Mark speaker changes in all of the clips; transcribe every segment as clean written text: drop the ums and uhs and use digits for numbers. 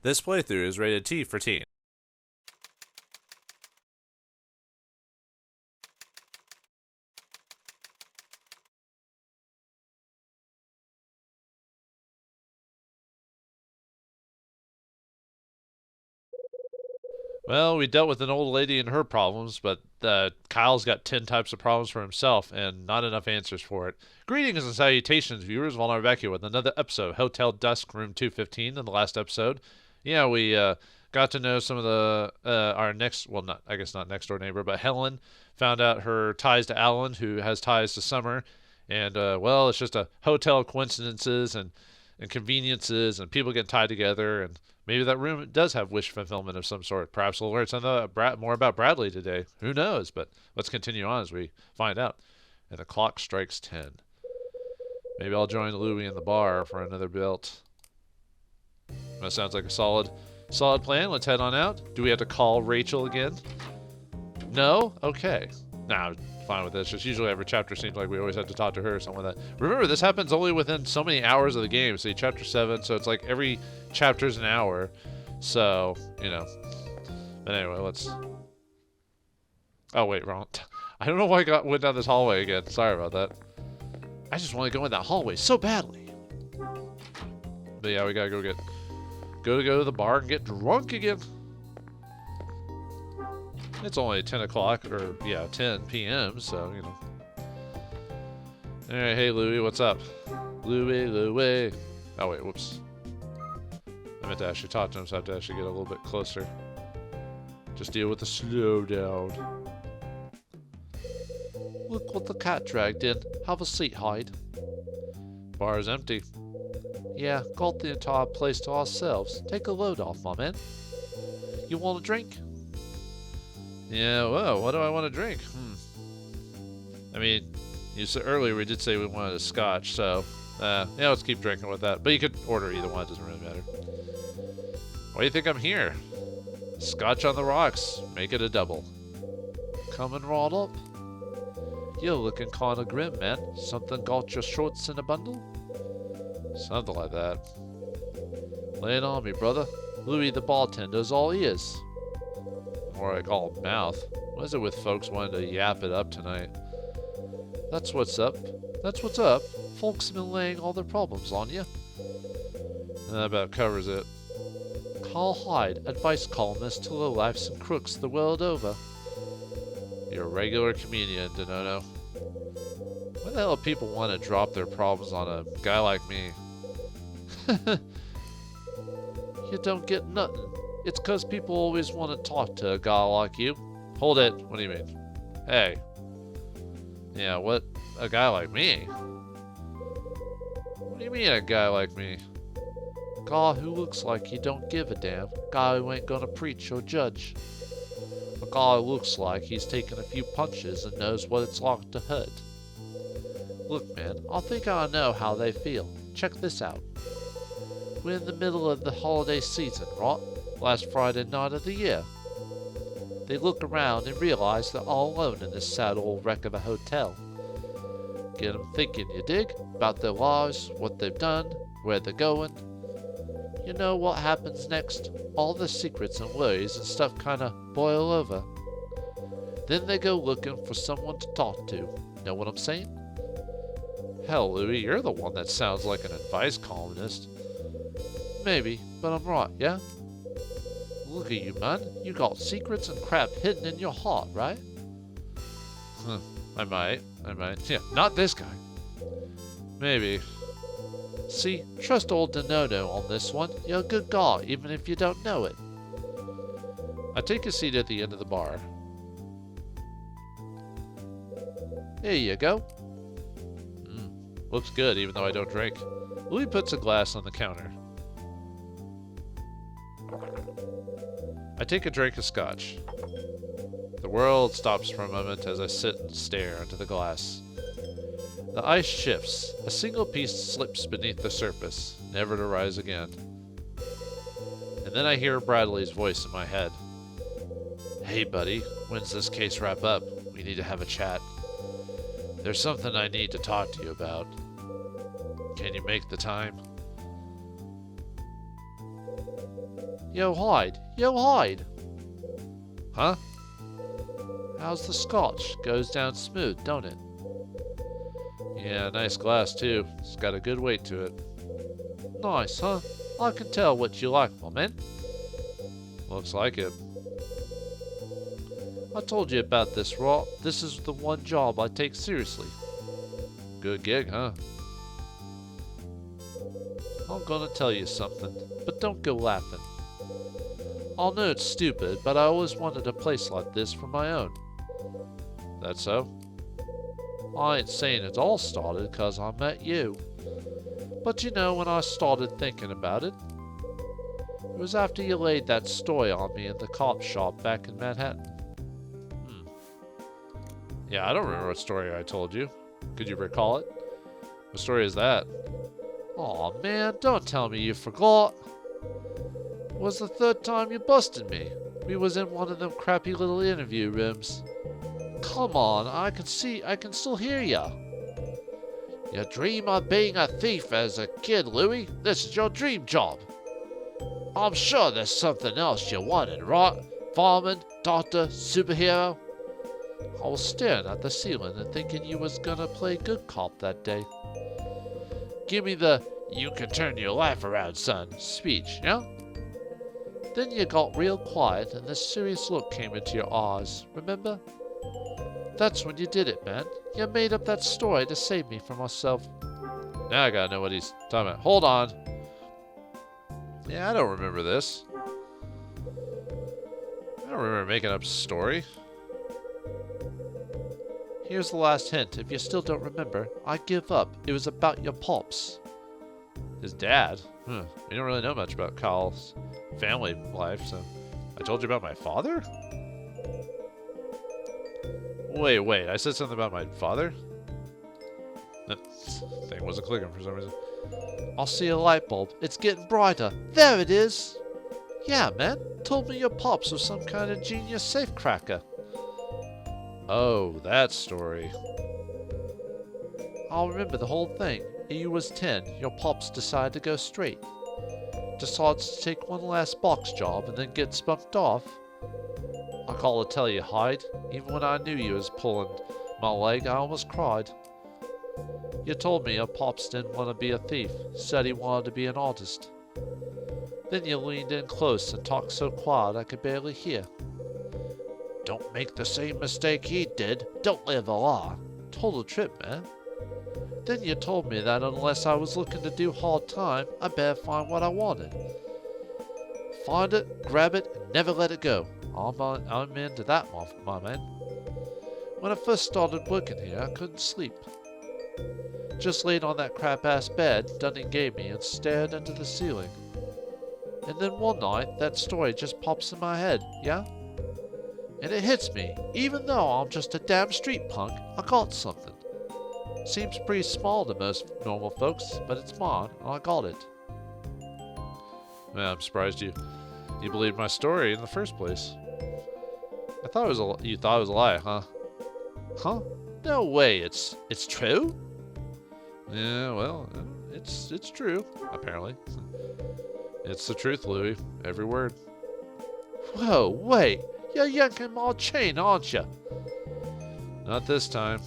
Speaker 1: This playthrough is rated T for teen. Well, we dealt with an old lady and her problems, but Kyle's got 10 types of problems for himself and not enough answers for it. Greetings and salutations, viewers. Vauldemare back here with another episode of Hotel Dusk, Room 215. In the last episode, yeah, we got to know some of the our next, well, not I guess not next door neighbor, but Helen found out her ties to Alan, who has ties to Summer, and well, it's just a hotel of coincidences and conveniences and people getting tied together, and maybe that room does have wish fulfillment of some sort. Perhaps we'll learn something more about Bradley today. Who knows? But let's continue on as we find out. And the clock strikes 10. Maybe I'll join Louie in the bar for another belt. That sounds like a solid plan. Let's head on out. Do we have to call Rachel again? No? Okay. Nah, fine with this. Just usually every chapter seems like we always have to talk to her or something like that. Remember, this happens only within so many hours of the game. See, chapter 7, so it's like every chapter's an hour. So, you know. But anyway, let's... Oh, wait, wrong. I don't know why I went down this hallway again. Sorry about that. I just want to go in that hallway so badly. But yeah, we gotta go to the bar and get drunk again. It's only 10 o'clock, or yeah, 10 p.m., so, you know. Alright, hey Louie, what's up? Louie. Oh wait, whoops. I meant to actually talk to him, so I have to actually get a little bit closer. Just deal with the slowdown. Look what the cat dragged in. Have a seat, Hyde. Bar is empty. Yeah, got the entire place to ourselves. Take a load off, my man. You want a drink? Yeah, well, what do I want to drink? I mean, you said earlier we did say we wanted a scotch, so, yeah, let's keep drinking with that. But you could order either one, it doesn't really matter. Why do you think I'm here? Scotch on the rocks. Make it a double. Coming right up. You're looking kinda grim, man. Something got your shorts in a bundle? Something like that. Lay it on me, brother. Louie the bartender's all ears. Or I call it mouth. What is it with folks wanting to yap it up tonight? That's what's up. Folks have been laying all their problems on you. That about covers it. Kyle Hyde, advice columnist to lowlifes and crooks the world over. You're a regular comedian, Denono. Why the hell do people want to drop their problems on a guy like me? You don't get nothing. It's 'cause people always want to talk to a guy like you. Hold it. What do you mean? Hey. Yeah, what? A guy like me? What do you mean a guy like me? Guy who looks like he don't give a damn. Guy who ain't gonna preach or judge. A guy who looks like he's taken a few punches and knows what it's like to hurt. Look, man, I think I know how they feel. Check this out. We're in the middle of the holiday season, right? Last Friday night of the year. They look around and realize they're all alone in this sad old wreck of a hotel. Get them thinking, you dig? About their lives, what they've done, where they're going. You know what happens next? All the secrets and worries and stuff kinda boil over. Then they go looking for someone to talk to. Know what I'm saying? Hell, Louie, you're the one that sounds like an advice columnist. Maybe, but I'm right, yeah? Look at you, man. You got secrets and crap hidden in your heart, right? I might. Yeah, not this guy. Maybe. See, trust old Denono on this one. You're a good guy, even if you don't know it. I take a seat at the end of the bar. Here you go. Looks good, even though I don't drink. Louie puts a glass on the counter. I take a drink of scotch. The world stops for a moment as I sit and stare into the glass. The ice shifts. A single piece slips beneath the surface, never to rise again. And then I hear Bradley's voice in my head. Hey, buddy, when's this case wrap up? We need to have a chat. There's something I need to talk to you about. Can you make the time? Yo, Hyde. Yo, Hyde. Huh? How's the scotch? Goes down smooth, don't it? Yeah, nice glass, too. It's got a good weight to it. Nice, huh? I can tell what you like, my man. Looks like it. I told you about this, Raw. This is the one job I take seriously. Good gig, huh? I'm gonna tell you something, but don't go laughing. I know it's stupid, but I always wanted a place like this for my own. That so? I ain't saying it all started 'cause I met you. But you know, when I started thinking about it, it was after you laid that story on me in the cop shop back in Manhattan. Yeah, I don't remember what story I told you. Could you recall it? What story is that? Aw, man, don't tell me you forgot. It was the third time you busted me. We was in one of them crappy little interview rooms. Come on, I can still hear ya. You dream of being a thief as a kid, Louie. This is your dream job. I'm sure there's something else you wanted, right? Fireman, doctor, superhero? I was staring at the ceiling and thinking you was gonna play good cop that day. Give me the "you can turn your life around, son" speech, yeah? Then you got real quiet and this serious look came into your eyes, remember? That's when you did it, man. You made up that story to save me from myself. Now I gotta know what he's talking about. Hold on. Yeah, I don't remember this. I don't remember making up a story. Here's the last hint. If you still don't remember, I give up. It was about your pops. His dad? We don't really know much about Kyle's family life, so... I told you about my father? Wait, I said something about my father? That thing wasn't clicking for some reason. I'll see a light bulb. It's getting brighter. There it is! Yeah, man. Told me your pops was some kind of genius safecracker. Oh, that story. I'll remember the whole thing. You was 10. Your pops decided to go straight. Decides to take one last box job and then get spunked off. I gotta tell you, Hyde, even when I knew you was pulling my leg, I almost cried. You told me your pops didn't want to be a thief, said he wanted to be an artist. Then you leaned in close and talked so quiet I could barely hear. Don't make the same mistake he did. Don't live a lie. Total trip, man. Then you told me that unless I was looking to do hard time, I better find what I wanted. Find it, grab it, and never let it go. I'm into that, my man. When I first started working here, I couldn't sleep. Just laid on that crap-ass bed Dunning gave me and stared into the ceiling. And then one night, that story just pops in my head, yeah? And it hits me. Even though I'm just a damn street punk, I got something. Seems pretty small to most normal folks, but it's mine, and I got it. Man, I'm surprised you believed my story in the first place. I thought it was you thought it was a lie, huh? Huh? No way. It's true? Yeah, well, it's true, apparently. It's the truth, Louie. Every word. Whoa, wait. You're yanking my chain, aren't you? Not this time.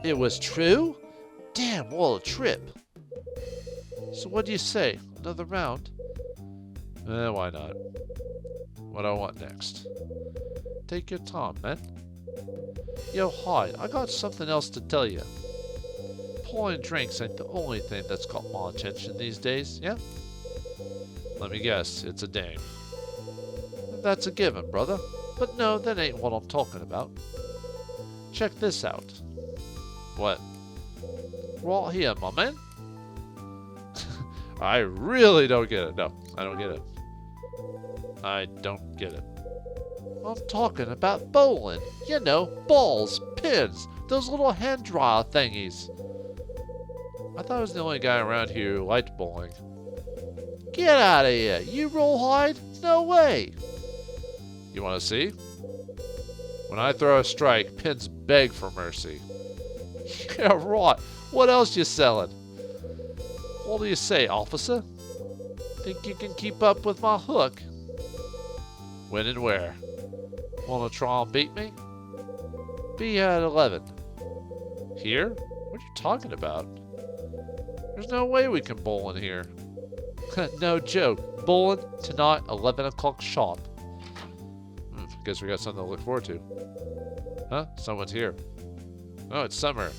Speaker 1: It was true? Damn, what a trip. So what do you say? Another round? Why not? What do I want next? Take your time, man. Yo, Hyde, I got something else to tell you. Pouring drinks ain't the only thing that's got my attention these days, yeah? Let me guess, it's a dame. That's a given, brother. But no, that ain't what I'm talking about. Check this out. What? Right here, my man. I really don't get it. No, I don't get it. I don't get it. I'm talking about bowling. You know, balls, pins, those little hand dryer thingies. I thought I was the only guy around here who liked bowling. Get out of here. You roll Hyde? No way. You want to see? When I throw a strike, pins beg for mercy. Yeah, right. What else you selling? What do you say, officer? Think you can keep up with my hook? When and where? Wanna try and beat me? Be here at 11. Here? What are you talking about? There's no way we can bowl in here. No joke. Bowling tonight, 11 o'clock sharp. Guess we got something to look forward to. Huh? Someone's here. Oh, it's Summer.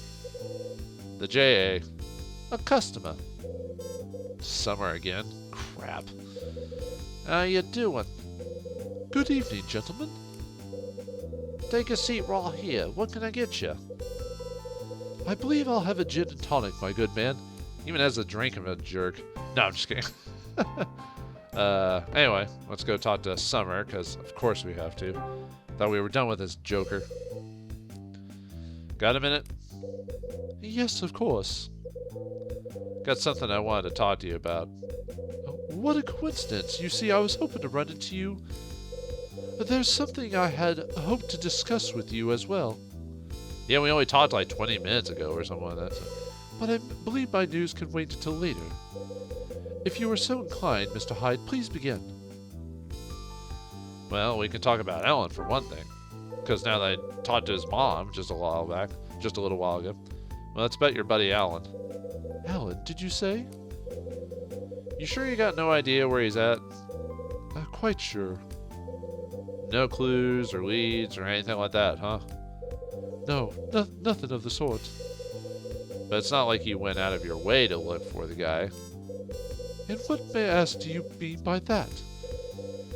Speaker 1: The JA. A customer. Summer again. Crap. How you doing? Good evening, gentlemen. Take a seat right here. What can I get you? I believe I'll have a gin and tonic, my good man. Even as a drink of a jerk. No, I'm just kidding. Anyway, let's go talk to Summer, because of course we have to. Thought we were done with this joker. Got a minute? Yes, of course. Got something I wanted to talk to you about. What a coincidence. You see, I was hoping to run into you. But there's something I had hoped to discuss with you as well. Yeah, we only talked like 20 minutes ago or something like that. So. But I believe my news can wait until later. If you are so inclined, Mr. Hyde, please begin. Well, we can talk about Alan for one thing. Because now that I talked to his mom just a little while ago. Well, let's bet your buddy Alan. Alan, did you say? You sure you got no idea where he's at? Quite sure. No clues or leads or anything like that, huh? No, nothing of the sort. But it's not like you went out of your way to look for the guy. And what, may I ask, do you mean by that?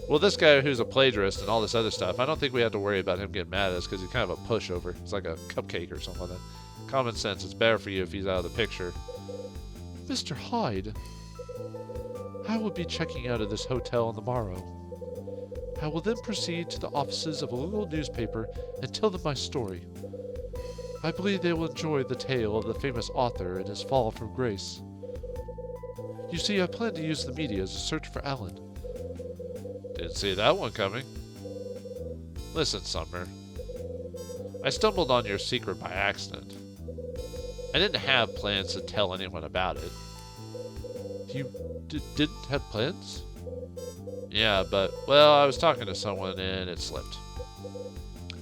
Speaker 1: Well, this guy who's a plagiarist and all this other stuff, I don't think we have to worry about him getting mad at us because he's kind of a pushover. He's like a cupcake or something like that. Common sense, it's better for you if he's out of the picture. Mr. Hyde, I will be checking out of this hotel on the morrow. I will then proceed to the offices of a local newspaper and tell them my story. I believe they will enjoy the tale of the famous author and his fall from grace. You see, I plan to use the media as a search for Alan. Didn't see that one coming. Listen, Summer. I stumbled on your secret by accident. I didn't have plans to tell anyone about it. You didn't have plans? Yeah, but, well, I was talking to someone and it slipped.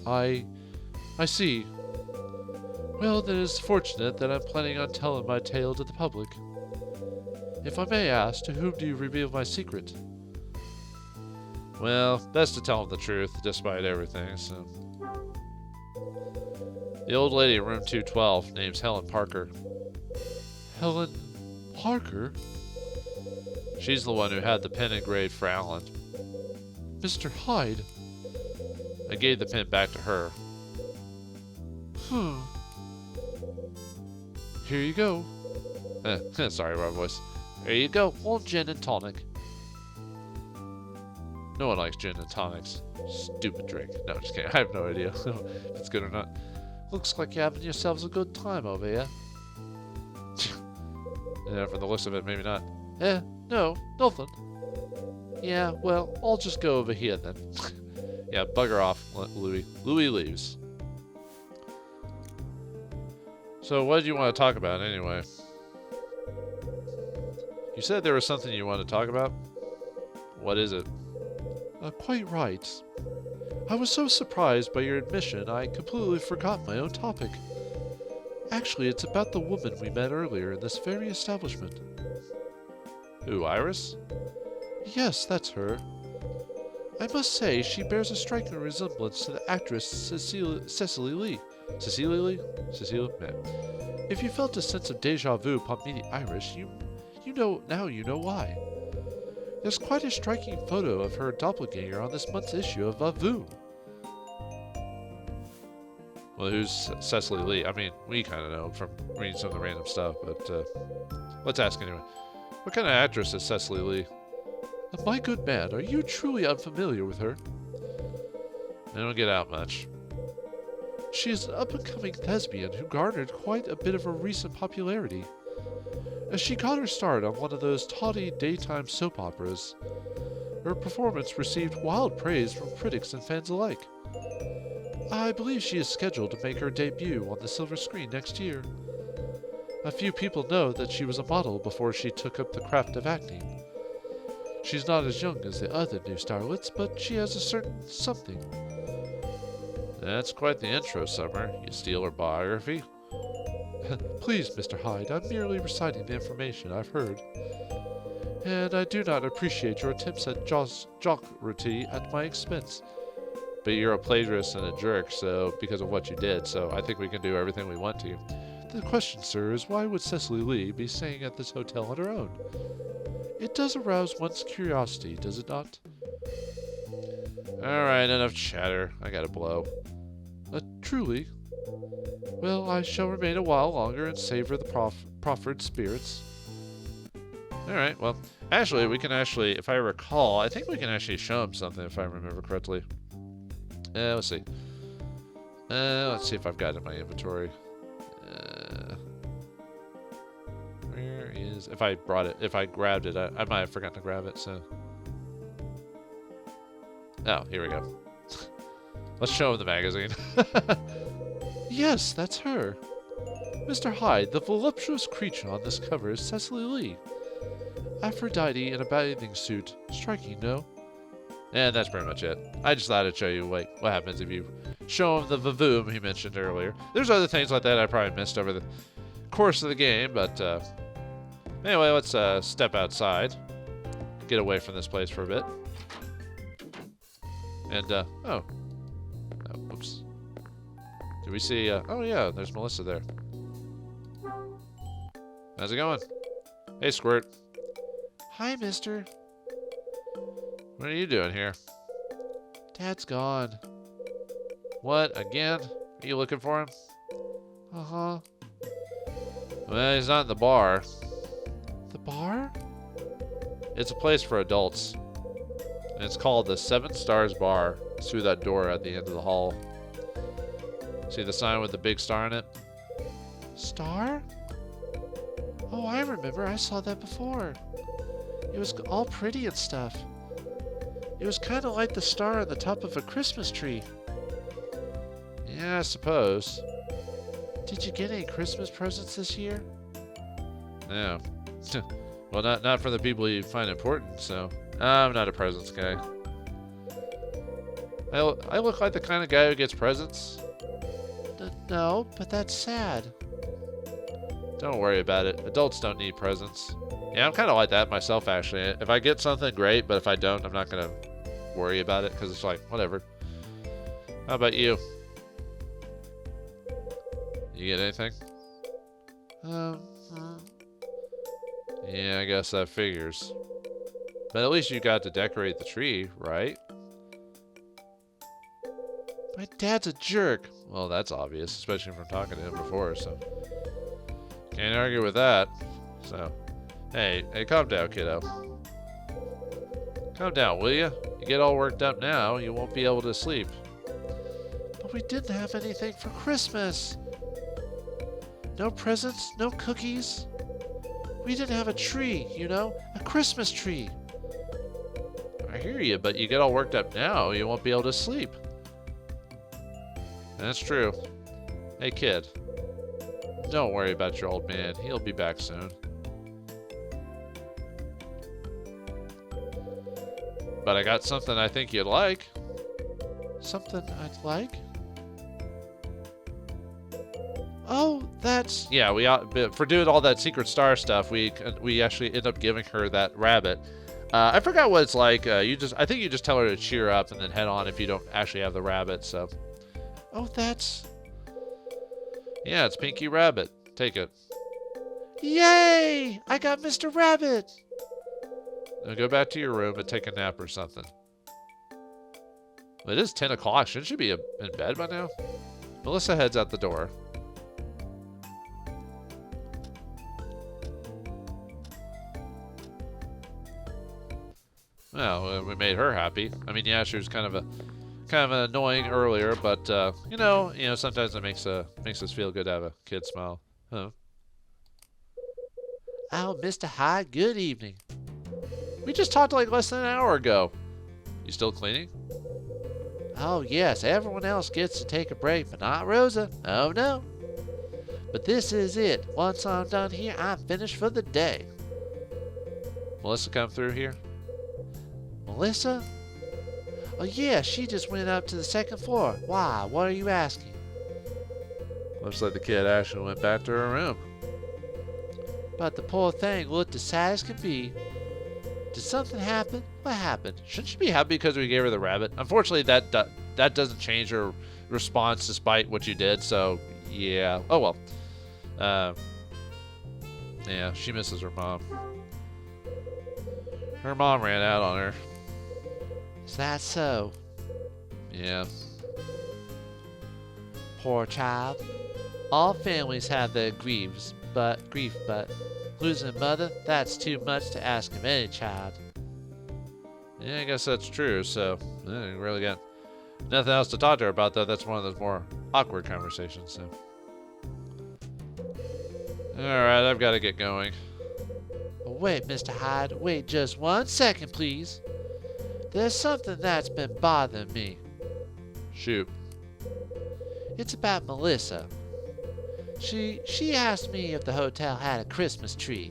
Speaker 1: I see. Well, then it is fortunate that I'm planning on telling my tale to the public. If I may ask, to whom do you reveal my secret? Well, best to tell him the truth, despite everything, so... The old lady in room 212 name's Helen Parker. Helen Parker? She's the one who had the pen engraved for Alan. Mr. Hyde? I gave the pen back to her. Here you go. Sorry, wrong voice. Here you go, one gin and tonic. No one likes gin and tonics. Stupid drink. No, I'm just kidding. I have no idea if it's good or not. Looks like you're having yourselves a good time over here. Yeah, from the looks of it, maybe not. No, nothing. Yeah, well, I'll just go over here then. Yeah, bugger off, Louis. Louis leaves. So, what did you want to talk about anyway? You said there was something you wanted to talk about? What is it? Quite right. I was so surprised by your admission, I completely forgot my own topic. Actually, it's about the woman we met earlier in this very establishment. Who, Iris? Yes, that's her. I must say, she bears a striking resemblance to the actress Cecily Lee. Cecily Lee? Cecily? Man. If you felt a sense of deja vu upon meeting Iris, you know why. There's quite a striking photo of her doppelganger on this month's issue of Vavoom. Well, who's Cecily Lee? I mean, we kind of know from reading some of the random stuff, but let's ask anyway. What kind of actress is Cecily Lee? My good man, are you truly unfamiliar with her? I don't get out much. She is an up-and-coming thespian who garnered quite a bit of her recent popularity. She got her start on one of those tawdry daytime soap operas. Her performance received wild praise from critics and fans alike. I believe she is scheduled to make her debut on the silver screen next year. A few people know that she was a model before she took up the craft of acting. She's not as young as the other new starlets, but she has a certain something. That's quite the intro, Summer. You steal her biography? Please, Mr. Hyde, I'm merely reciting the information I've heard. And I do not appreciate your attempts at jocularity at my expense. But you're a plagiarist and a jerk, so because of what you did, so I think we can do everything we want to you. The question, sir, is why would Cecily Lee be staying at this hotel on her own? It does arouse one's curiosity, does it not? Alright, enough chatter. I gotta blow. Truly? Well, I shall remain a while longer and savor the proffered spirits. Alright, well, actually, we can actually, if I recall, I think we can actually show him something if I remember correctly. Let's see. Let's see if I've got it in my inventory. Where is... If I brought it... If I grabbed it, I might have forgotten to grab it, so... Oh, here we go. Let's show him the magazine. Yes, that's her. Mr. Hyde, the voluptuous creature on this cover is Cecily Lee. Aphrodite in a bathing suit. Striking, no? And that's pretty much it. I just thought I'd show you what happens if you show him the vavoom he mentioned earlier. There's other things like that I probably missed over the course of the game, but anyway, let's step outside. Get away from this place for a bit. And, oh, oops. Did we see, oh yeah, there's Melissa there. How's it going? Hey, Squirt. Hi, mister. What are you doing here? Dad's gone. What, again? Are you looking for him? Uh-huh. Well, he's not in the bar. The bar? It's a place for adults. And it's called the Seven Stars Bar. It's through that door at the end of the hall. See the sign with the big star in it? Star? Oh, I remember. I saw that before. It was all pretty and stuff. It was kind of like the star on the top of a Christmas tree. Yeah, I suppose. Did you get any Christmas presents this year? No. Well, not for the people you find important, so... I'm not a presents guy. I look like the kind of guy who gets presents. No, but that's sad. Don't worry about it. Adults don't need presents. Yeah, I'm kind of like that myself, actually. If I get something, great, but if I don't, I'm not going to worry about it, because it's like, whatever. How about you? You get anything? Yeah, I guess that figures. But at least you got to decorate the tree, right? My dad's a jerk. Well, that's obvious, especially from talking to him before, so... Can't argue with that. So, hey, calm down, kiddo. Calm down, will you? You get all worked up now, you won't be able to sleep. But we didn't have anything for Christmas. No presents, no cookies. We didn't have a tree, you know? A Christmas tree. I hear you, but you get all worked up now, you won't be able to sleep. That's true. Hey, kid. Don't worry about your old man. He'll be back soon. But I got something I think you'd like. Something I'd like? Oh, that's... Yeah, for doing all that Secret Star stuff, we actually end up giving her that rabbit. I forgot what it's like. I think you just tell her to cheer up and then head on if you don't actually have the rabbit, so... Oh, that's... Yeah, it's Pinky Rabbit. Take it. Yay! I got Mr. Rabbit! Now go back to your room and take a nap or something. Well, it is 10 o'clock. Shouldn't you be in bed by now? Melissa heads out the door. Well, we made her happy. I mean, yeah, she was kind of annoying earlier, but you know, sometimes it makes us feel good to have a kid smile. Huh? Oh, Mr. Hyde, good evening. We just talked like less than an hour ago. You still cleaning? Oh yes, everyone else gets to take a break, but not Rosa. Oh no. But this is it. Once I'm done here, I'm finished for the day. Melissa come through here?
Speaker 2: Melissa? Oh yeah, she just went up to the second floor. Why? What are you asking?
Speaker 1: Looks like the kid actually went back to her room.
Speaker 2: But the poor thing looked as sad as could be. Did something happen? What happened?
Speaker 1: Shouldn't she be happy because we gave her the rabbit? Unfortunately, that doesn't change her response despite what you did. So yeah. Oh well. Yeah, she misses her mom. Her mom ran out on her.
Speaker 2: Is that so?
Speaker 1: Yeah.
Speaker 2: Poor child. All families have their grief, but losing a mother, that's too much to ask of any child.
Speaker 1: Yeah, I guess that's true. So, you really got nothing else to talk to her about, though. That's one of those more awkward conversations. So, all right, I've got to get going.
Speaker 2: Oh, wait, Mr. Hyde. Wait just 1 second, please. There's something that's been bothering me.
Speaker 1: Shoot.
Speaker 2: It's about Melissa. She asked me if the hotel had a Christmas tree.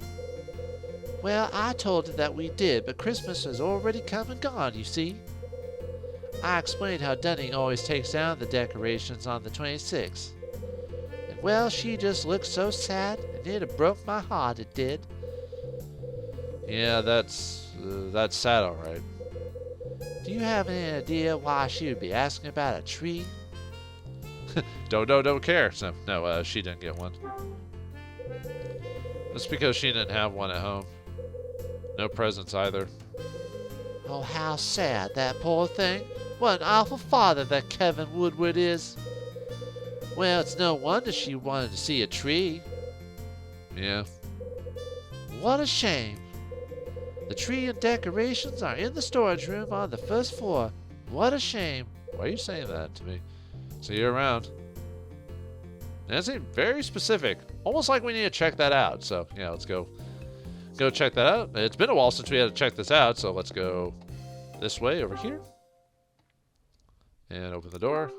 Speaker 2: Well, I told her that we did, but Christmas has already come and gone, you see. I explained how Dunning always takes down the decorations on the 26th. And well, she just looked so sad, and it broke my heart, it did.
Speaker 1: Yeah, that's sad, all right.
Speaker 2: Do you have any idea why she would be asking about a tree?
Speaker 1: Don't care. So, no, she didn't get one. That's because she didn't have one at home. No presents either.
Speaker 2: Oh, how sad, that poor thing. What an awful father that Kevin Woodward is. Well, it's no wonder she wanted to see a tree.
Speaker 1: Yeah.
Speaker 2: What a shame. The tree and decorations are in the storage room on the first floor. What a shame.
Speaker 1: Why are you saying that to me? See you around. That's very specific. Almost like we need to check that out. So, yeah, let's go check that out. It's been a while since we had to check this out, so let's go this way over here. And open the door.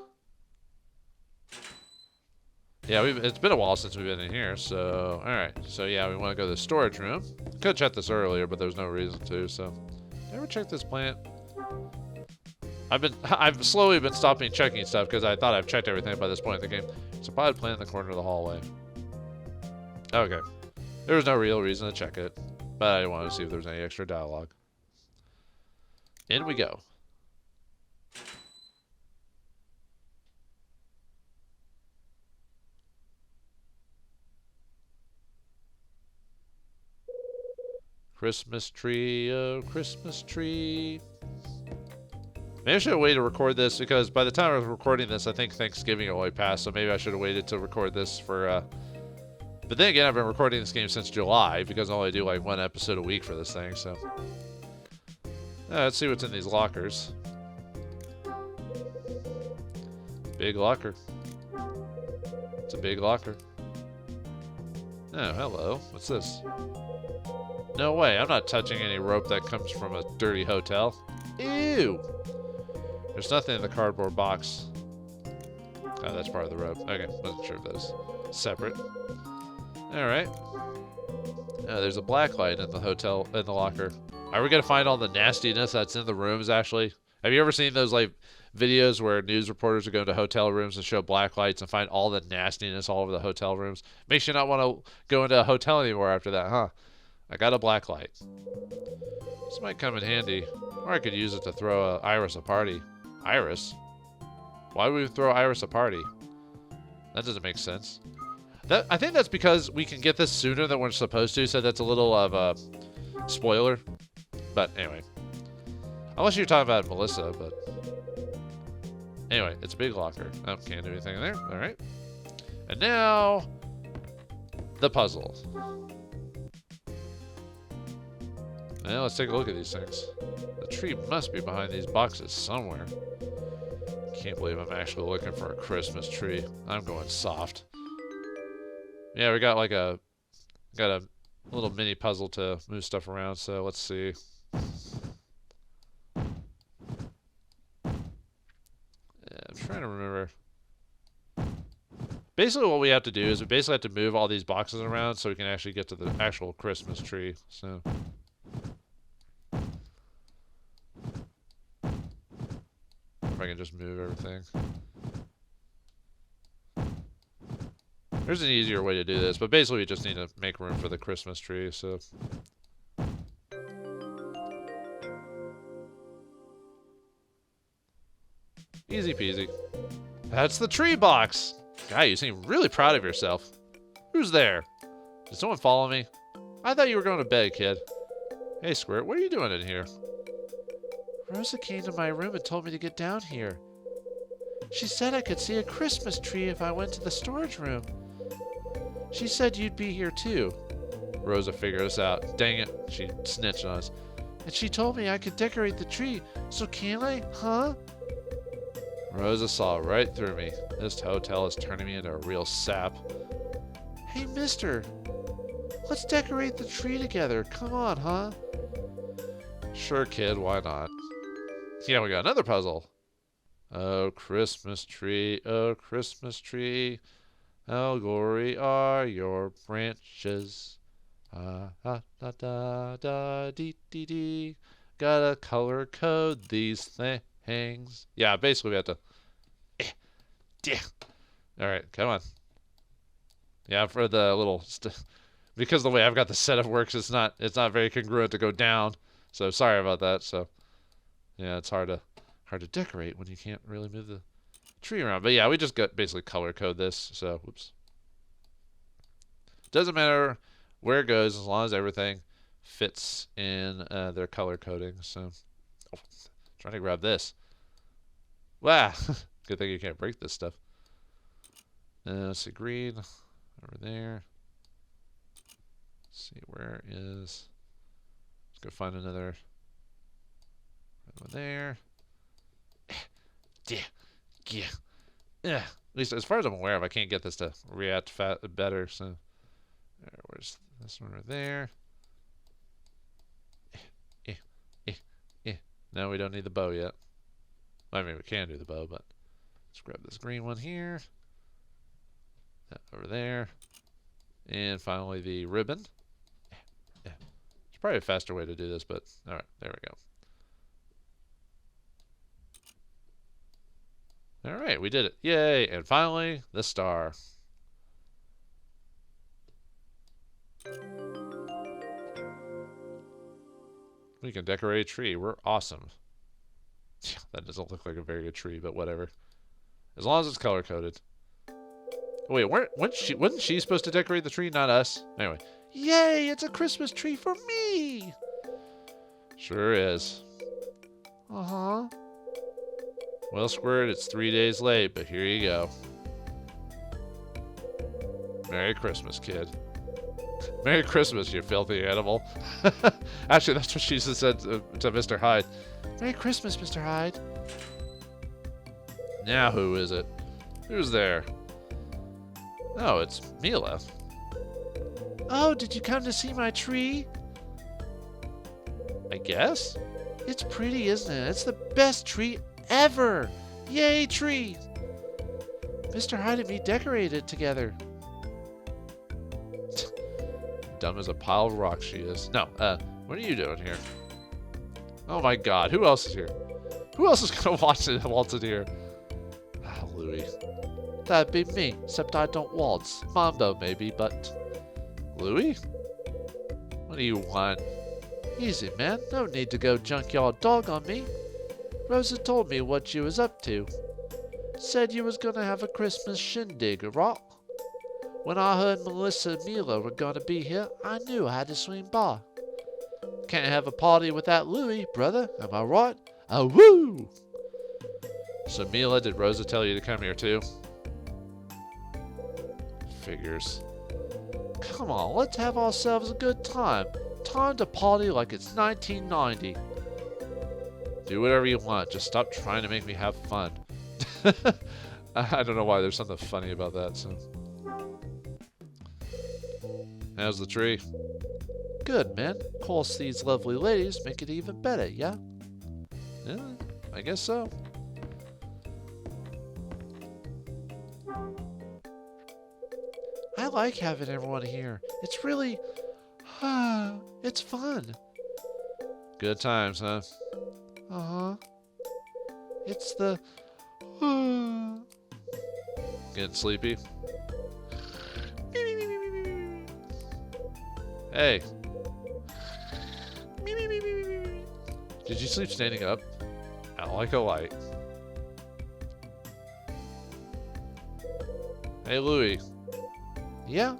Speaker 1: Yeah, it's been a while since we've been in here, so alright. So yeah, we want to go to the storage room. Could have checked this earlier, but there's no reason to, so. Ever check this plant? I've slowly been stopping checking stuff because I thought I've checked everything by this point in the game. It's a potted plant in the corner of the hallway. Okay. There was no real reason to check it, but I wanted to see if there was any extra dialogue. In we go. Christmas tree, oh Christmas tree. Maybe I should have waited to record this because by the time I was recording this, I think Thanksgiving already passed. So maybe I should have waited to record this for. But then again, I've been recording this game since July because I only do like 1 episode a week for this thing. So let's see what's in these lockers. Big locker. It's a big locker. Oh, hello. What's this? No way. I'm not touching any rope that comes from a dirty hotel. Ew. There's nothing in the cardboard box. Oh, that's part of the rope. Okay, wasn't sure if that was separate. Alright. Oh, there's a black light in the hotel, in the locker. Are we gonna find all the nastiness that's in the rooms, actually? Have you ever seen those, like, videos where news reporters are going to hotel rooms and show black lights and find all the nastiness all over the hotel rooms? Makes you not want to go into a hotel anymore after that, huh? I got a black light. This might come in handy. Or I could use it to throw Iris a party. Iris? Why would we throw Iris a party? That doesn't make sense. I think that's because we can get this sooner than we're supposed to, so that's a little of a spoiler. But anyway. Unless you're talking about Melissa, but... Anyway, it's a big locker. Oh, can't do anything in there. Alright. And now... the puzzle. Now let's take a look at these things. The tree must be behind these boxes somewhere. Can't believe I'm actually looking for a Christmas tree. I'm going soft. Yeah, we got like a little mini puzzle to move stuff around, so let's see. Yeah, I'm trying to remember. Basically what we have to do is we basically have to move all these boxes around so we can actually get to the actual Christmas tree. So if I can just move everything. There's an easier way to do this, but basically we just need to make room for the Christmas tree, so. Easy peasy. That's the tree box! Guy, you seem really proud of yourself. Who's there? Did someone follow me? I thought you were going to bed, kid. Hey, Squirt, what are you doing in here?
Speaker 2: Rosa came to my room and told me to get down here. She said I could see a Christmas tree if I went to the storage room. She said you'd be here too.
Speaker 1: Rosa figured us out. Dang it, she snitched on us.
Speaker 2: And she told me I could decorate the tree, so can I, huh?
Speaker 1: Rosa saw right through me. This hotel is turning me into a real sap.
Speaker 2: Hey, mister. Let's decorate the tree together. Come on, huh?
Speaker 1: Sure, kid, why not? Yeah, we got another puzzle. Oh, Christmas tree, how gory are your branches? Ah, ah, da, da, da, dee, dee, dee. Gotta color code these things. Yeah, basically we have to... Alright, come on. Yeah, for the little... because the way I've got the setup works, it's not very congruent to go down. So sorry about that. So yeah, it's hard to decorate when you can't really move the tree around. But yeah, we just got basically color code this. So whoops. Doesn't matter where it goes as long as everything fits in their color coding. So trying to grab this. Wow. Good thing you can't break this stuff. Let's see, green over there. Let's see, where is... Let's go find another one there. At least as far as I'm aware of, I can't get this to react better. So, where's this one right there? No, we don't need the bow yet. I mean, we can do the bow, but let's grab this green one here. That over there. And finally the ribbon. There's probably a faster way to do this, but alright, there we go. Alright, we did it. Yay! And finally, the star. We can decorate a tree. We're awesome. That doesn't look like a very good tree, but whatever. As long as it's color-coded. Wait, wasn't she supposed to decorate the tree, not us? Anyway.
Speaker 2: Yay, it's a Christmas tree for me!
Speaker 1: Sure is.
Speaker 2: Uh-huh.
Speaker 1: Well, Squirt, it's 3 days late, but here you go. Merry Christmas, kid. Merry Christmas, you filthy animal. Actually, that's what she said to Mr. Hyde.
Speaker 2: Merry Christmas, Mr. Hyde.
Speaker 1: Now who is it? Who's there? Oh, it's Mila.
Speaker 2: Oh, did you come to see my tree?
Speaker 1: I guess?
Speaker 2: It's pretty, isn't it? It's the best tree ever! Yay, tree! Mr. Hyde and me decorated together.
Speaker 1: Dumb as a pile of rocks she is. No, what are you doing here? Oh my god, who else is here? Who else is gonna watch it waltz in here? Ah, Louie.
Speaker 2: That'd be me, except I don't waltz. Mambo, maybe, but...
Speaker 1: Louie? What do you want?
Speaker 2: Easy, man. No need to go junkyard dog on me. Rosa told me what you was up to. Said you was gonna have a Christmas shindig, right? When I heard Melissa and Mila were gonna be here, I knew I had to swing by. Can't have a party without Louie, brother. Am I right? Ah, woo!
Speaker 1: So Mila, did Rosa tell you to come here too? Figures.
Speaker 2: Come on, let's have ourselves a good time. Time to party like it's 1990.
Speaker 1: Do whatever you want. Just stop trying to make me have fun. I don't know why there's something funny about that. So, how's the tree?
Speaker 2: Good, man. Of course, these lovely ladies make it even better, yeah?
Speaker 1: Yeah, I guess so.
Speaker 2: I like having everyone here. It's really... it's fun.
Speaker 1: Good times, huh?
Speaker 2: Uh-huh. It's the...
Speaker 1: Getting sleepy? Hey. Did you sleep standing up? Out like a light. Hey, Louie.
Speaker 2: Yeah?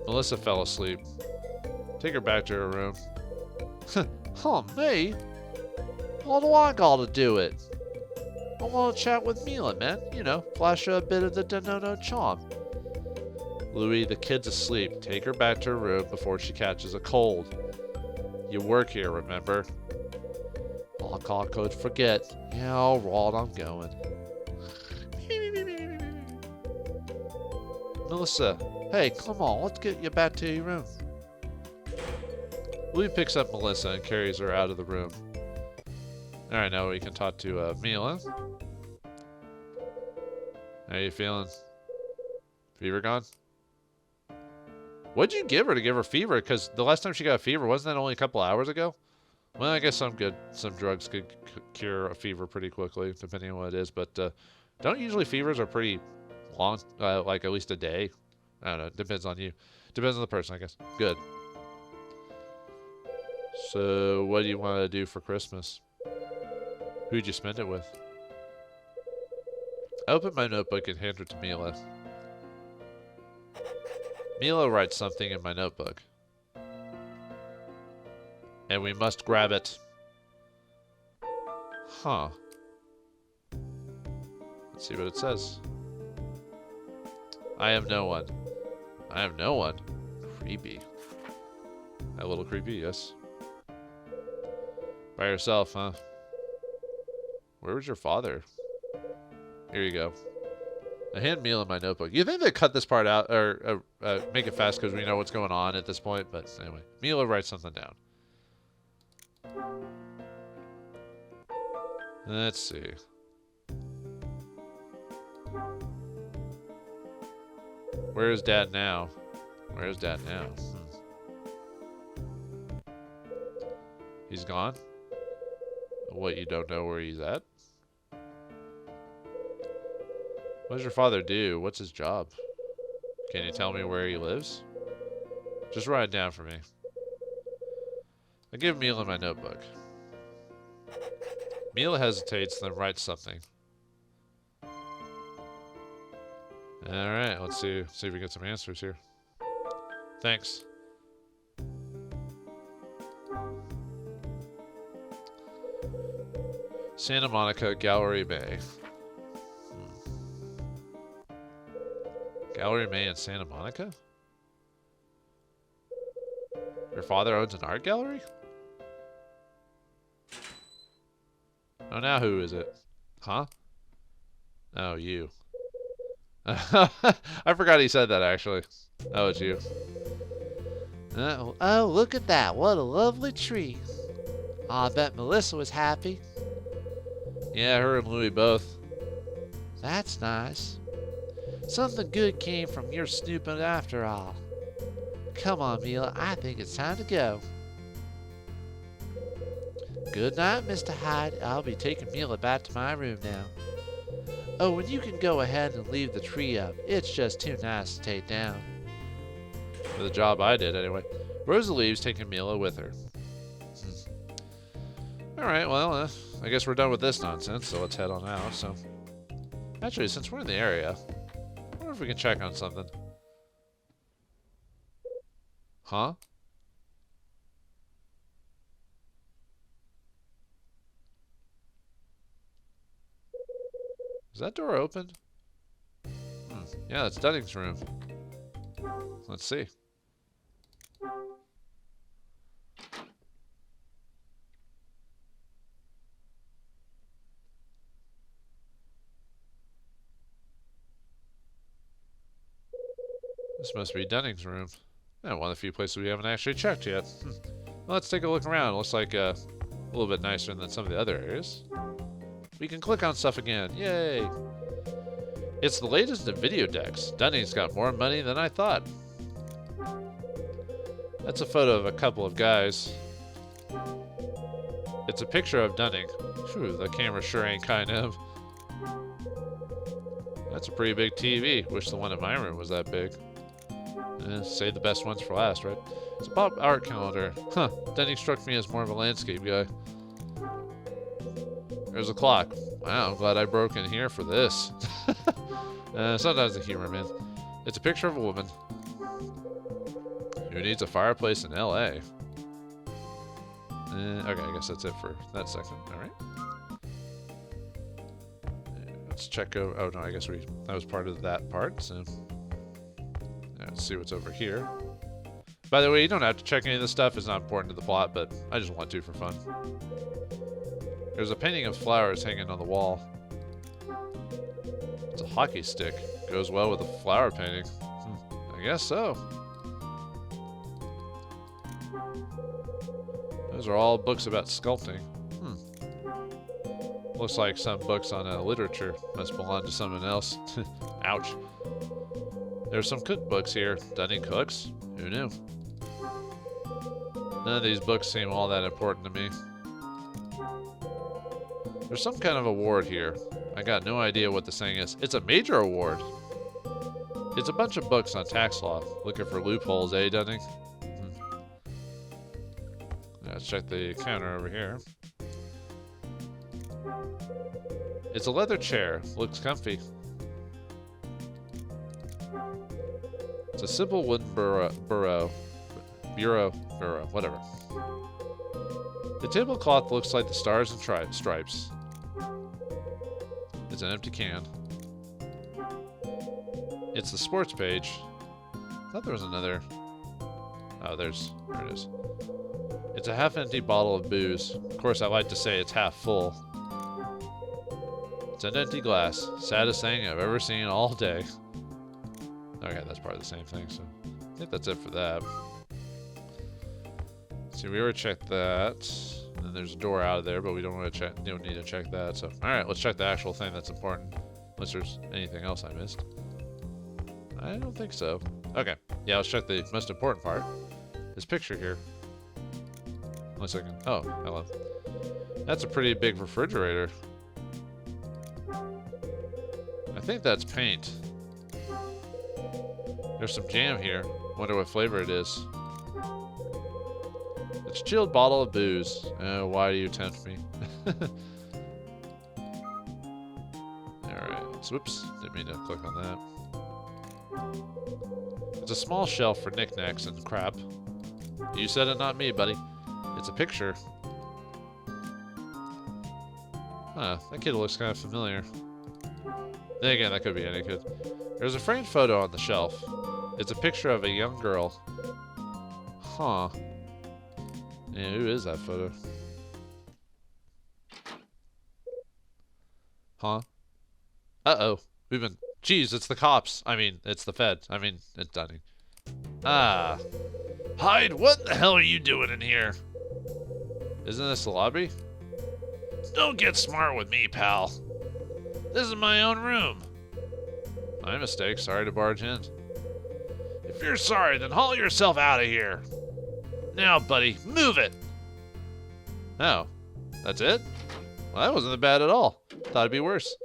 Speaker 1: Melissa fell asleep. Take her back to her room.
Speaker 2: Huh, me? How do I gotta do it? I wanna chat with Mila, man. You know, flash her a bit of the Denono charm.
Speaker 1: Louie, the kid's asleep. Take her back to her room before she catches a cold. You work here, remember?
Speaker 2: I could forget. Yeah, alright, I'm going. Melissa, hey, come on, let's get you back to your room.
Speaker 1: Louie picks up Melissa and carries her out of the room. Alright, now we can talk to Mila. How you feeling? Fever gone? What'd you give her to give her fever? Because the last time she got a fever, wasn't that only a couple hours ago? Well, I guess some drugs could cure a fever pretty quickly, depending on what it is. But don't usually fevers are pretty long, like at least a day? I don't know. Depends on you. Depends on the person, I guess. Good. So, what do you want to do for Christmas? Who'd you spend it with? I open my notebook and hand it to Mila. Mila writes something in my notebook. And we must grab it. Huh. Let's see what it says. I have no one. I have no one. Creepy. A little creepy, yes. By yourself, huh? Where was your father? Here you go. I hand Mila my notebook. You think they cut this part out or make it fast because we know what's going on at this point? But anyway, Mila writes something down. Let's see. Where's Dad now? Where's Dad now? He's gone? What, you don't know where he's at? What does your father do? What's his job? Can you tell me where he lives? Just write it down for me. I give Mila my notebook. Mila hesitates, then writes something. Alright, let's see if we get some answers here. Thanks. Santa Monica, Gallery Bay. Gallery Bay in Santa Monica? Your father owns an art gallery? Oh, now who is it? Huh? Oh, you. I forgot he said that, actually. Oh, it's you.
Speaker 2: Oh, look at that. What a lovely tree. I bet Melissa was happy.
Speaker 1: Yeah, her and Louie both.
Speaker 2: That's nice. Something good came from your snooping after all. Come on, Mila. I think it's time to go. Good night, Mr. Hyde. I'll be taking Mila back to my room now. Oh, and you can go ahead and leave the tree up. It's just too nice to take down.
Speaker 1: For the job I did, anyway. Rosa leaves, taking Mila with her. Alright, well, I guess we're done with this nonsense, so let's head on out. So, actually, since we're in the area, I wonder if we can check on something. Huh? Is that door open? Yeah, that's Dunning's room. Let's see. This must be Dunning's room. Yeah, one of the few places we haven't actually checked yet. Well, let's take a look around. It looks like a little bit nicer than some of the other areas. We can click on stuff again. Yay! It's the latest in video decks. Dunning's got more money than I thought. That's a photo of a couple of guys. It's a picture of Dunning. Phew, the camera sure ain't kind of him. That's a pretty big TV. Wish the one in my room was that big. Save the best ones for last, right? It's a pop art calendar. Huh, Denny struck me as more of a landscape guy. There's a clock. Wow, I'm glad I broke in here for this. Sometimes the humor, man. It's a picture of a woman who needs a fireplace in L.A. Okay, I guess that's it for that section. All right. Let's check over. Oh no, I guess that was part of that part. So let's see what's over here. By the way, you don't have to check any of this stuff. It's not important to the plot, but I just want to for fun. There's a painting of flowers hanging on the wall. It's a hockey stick. Goes well with a flower painting. I guess so. Those are all books about sculpting. Looks like some books on literature. Must belong to someone else. Ouch. There's some cookbooks here. Dunny cooks? Who knew? None of these books seem all that important to me. There's some kind of award here. I got no idea what this thing is. It's a major award. It's a bunch of books on tax law. Looking for loopholes, eh, Dunning? Let's check the counter over here. It's a leather chair. Looks comfy. It's a simple wooden bureau, whatever. The tablecloth looks like the stars and stripes. It's an empty can. It's the sports page. I thought there was another. Oh, there it is. It's a half-empty bottle of booze. Of course, I like to say it's half full. It's an empty glass. Saddest thing I've ever seen all day. Okay, that's part of the same thing, so I think that's it for that. See, we already checked that. And then there's a door out of there, but we don't need to check that. So, all right, let's check the actual thing that's important. Unless there's anything else I missed. I don't think so. Okay, yeah, let's check the most important part. This picture here. 1 second. Oh, hello. That's a pretty big refrigerator. I think that's paint. There's some jam here. Wonder what flavor it is. It's a chilled bottle of booze. Why do you tempt me? Alright. Whoops. Didn't mean to click on that. It's a small shelf for knickknacks and crap. You said it, not me, buddy. It's a picture. Huh. That kid looks kind of familiar. Then again, that could be any kid. There's a framed photo on the shelf. It's a picture of a young girl. Huh. Yeah, who is that photo? Huh? Uh-oh. We've been... Jeez, it's the cops. I mean, it's the feds. I mean, it's Dunning. Ah. Hyde, what the hell are you doing in here? Isn't this the lobby? Don't get smart with me, pal. This is my own room. My mistake. Sorry to barge in. If you're sorry, then haul yourself out of here. Now, buddy, move it. Oh, that's it? Well, that wasn't bad at all. Thought it'd be worse.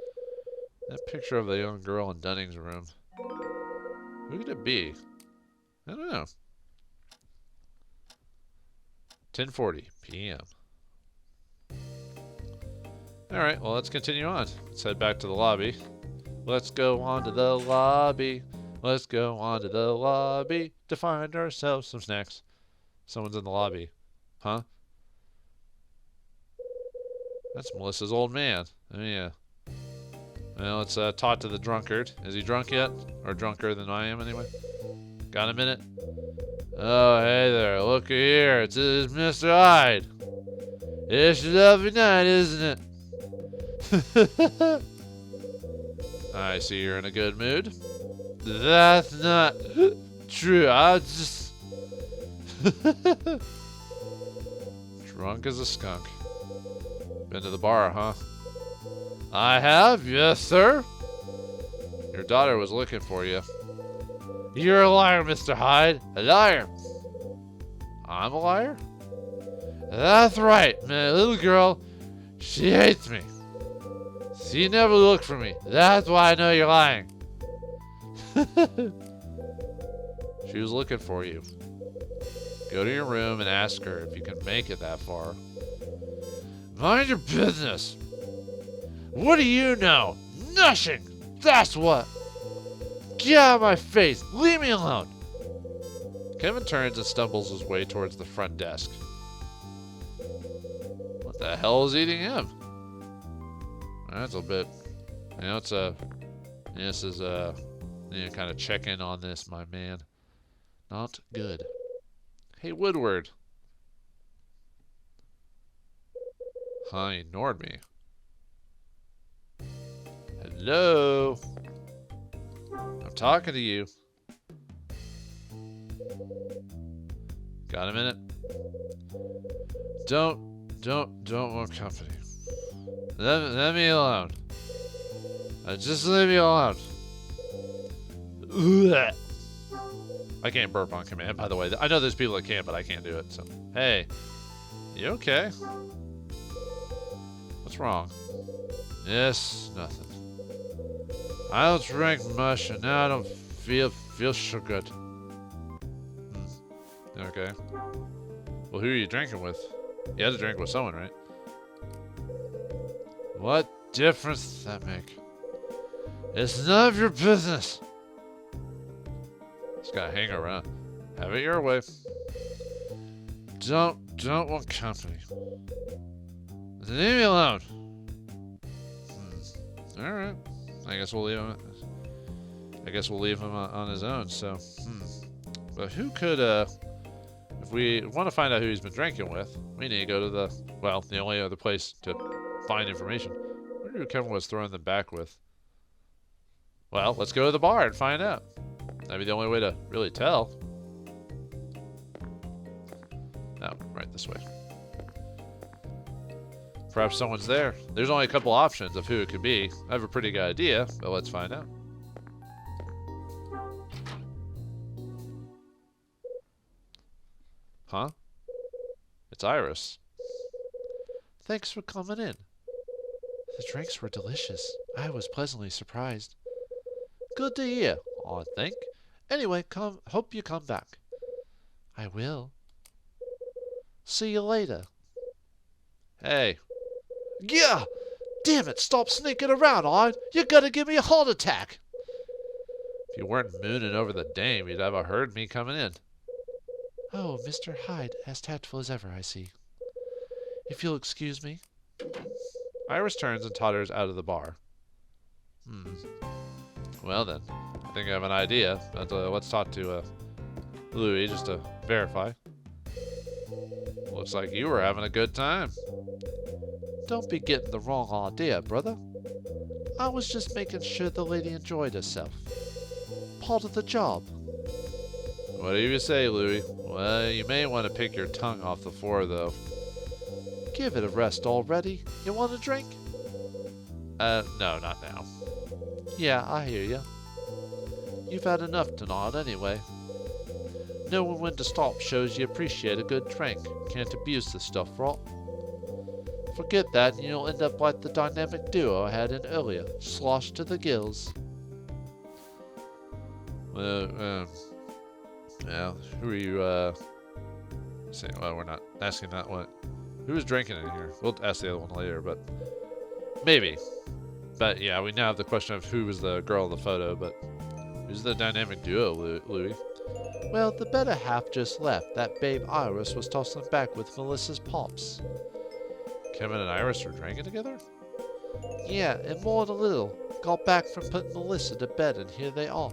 Speaker 1: That picture of the young girl in Dunning's room. Who could it be? I don't know. 10:40 p.m. Alright, well, let's continue on. Let's head back to the lobby. Let's go on to the lobby. Let's go on to the lobby to find ourselves some snacks. Someone's in the lobby. Huh? That's Melissa's old man. Oh, yeah. Well, let's talk to the drunkard. Is he drunk yet? Or drunker than I am, anyway? Got a minute? Oh, hey there. Look here. It's Mr. Hyde. It's a lovely night, isn't it? I see you're in a good mood. That's not true. I just... Drunk as a skunk. Been to the bar, huh? I have, yes, sir. Your daughter was looking for you. You're a liar, Mr. Hyde. A liar. I'm a liar? That's right, my little girl. She hates me. She never looked for me. That's why I know you're lying. She was looking for you. Go to your room and ask her if you can make it that far. Mind your business. What do you know? Nothing. That's what. Get out of my face. Leave me alone. Kevin turns and stumbles his way towards the front desk. What the hell is eating him? That's a bit. You know, this is kind of check in on this, my man. Not good. Hey, Woodward. Huh, he ignored me. Hello? I'm talking to you. Got a minute? Don't want company. Let me alone. Just leave me alone. I can't burp on command, by the way. I know there's people that can, but I can't do it, so. Hey. You okay? What's wrong? Yes, nothing. I don't drink much, and now I don't feel so good. Okay. Well, who are you drinking with? You had to drink with someone, right? What difference does that make? It's none of your business. Just gotta hang around. Have it your way. Don't want company. Leave me alone. All right. I guess we'll leave him. On his own. So, But who could? If we want to find out who he's been drinking with, we need to go to the only other place to find information. I wonder who Kevin was throwing them back with. Well, let's go to the bar and find out. That'd be the only way to really tell. No, right this way. Perhaps someone's there. There's only a couple options of who it could be. I have a pretty good idea, but let's find out. Huh? It's Iris.
Speaker 2: Thanks for coming in. The drinks were delicious. I was pleasantly surprised. Good to hear, I think. Anyway, hope you come back. I will. See you later.
Speaker 1: Hey.
Speaker 2: Yeah! Damn it, stop sneaking around, Hyde. You're gonna give me a heart attack.
Speaker 1: If you weren't mooning over the dame, you'd have heard me coming in.
Speaker 2: Oh, Mr. Hyde, as tactful as ever, I see. If you'll excuse me.
Speaker 1: Iris turns and totters out of the bar. Well then, I think I have an idea. But, let's talk to Louis just to verify. Looks like you were having a good time.
Speaker 2: Don't be getting the wrong idea, brother. I was just making sure the lady enjoyed herself. Part of the job.
Speaker 1: Whatever you say, Louis. Well, you may want to pick your tongue off the floor, though.
Speaker 2: Give it a rest already. You want a drink?
Speaker 1: No, not now.
Speaker 2: Yeah, I hear ya. You've had enough tonight anyway. Knowing when to stop shows you appreciate a good drink. Can't abuse the stuff, right? Forget that and you'll end up like the dynamic duo I had in earlier, sloshed to the gills.
Speaker 1: Well, who are you, saying? Well, we're not asking that one. Who was drinking in here? We'll ask the other one later, but maybe. But yeah, we now have the question of who was the girl in the photo, but who's the dynamic duo, Louis?
Speaker 2: Well, the better half just left. That babe Iris was tossing back with Melissa's pops.
Speaker 1: Kevin and Iris were drinking together?
Speaker 2: Yeah, and more than a little. Got back from putting Melissa to bed and here they are.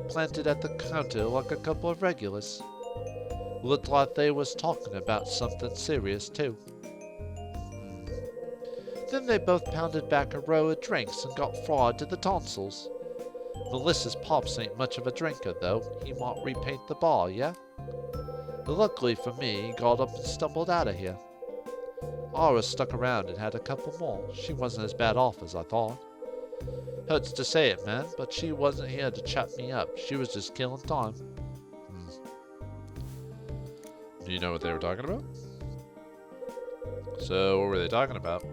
Speaker 2: Planted at the counter like a couple of regulars. Looked like they was talking about something serious too. Then they both pounded back a row of drinks and got fried to the tonsils. Melissa's pops ain't much of a drinker though. He might repaint the bar, yeah? Luckily for me, he got up and stumbled out of here. Iris stuck around and had a couple more. She wasn't as bad off as I thought. Hurts to say it, man, but she wasn't here to chat me up. She was just killing time.
Speaker 1: Do you know what they were talking about? So, what were they talking about?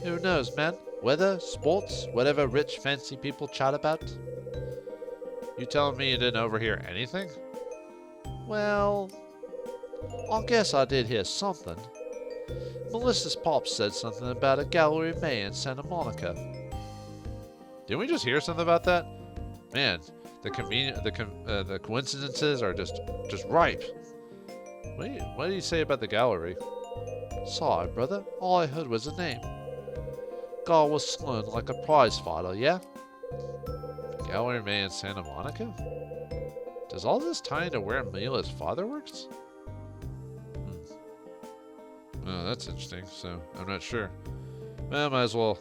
Speaker 2: Who knows, man? Weather, sports, whatever rich, fancy people chat about.
Speaker 1: You telling me you didn't overhear anything?
Speaker 2: Well, I guess I did hear something. Melissa's pop said something about a Gallery May in Santa Monica.
Speaker 1: Didn't we just hear something about that? Man, the coincidences are just ripe. What did you say about the gallery?
Speaker 2: Sorry, brother. All I heard was a name. Guy was slung like a prize fighter, yeah?
Speaker 1: Gallery May in Santa Monica? Does all this tie into where Mila's father works? Oh, that's interesting. So I'm not sure. Well, might as well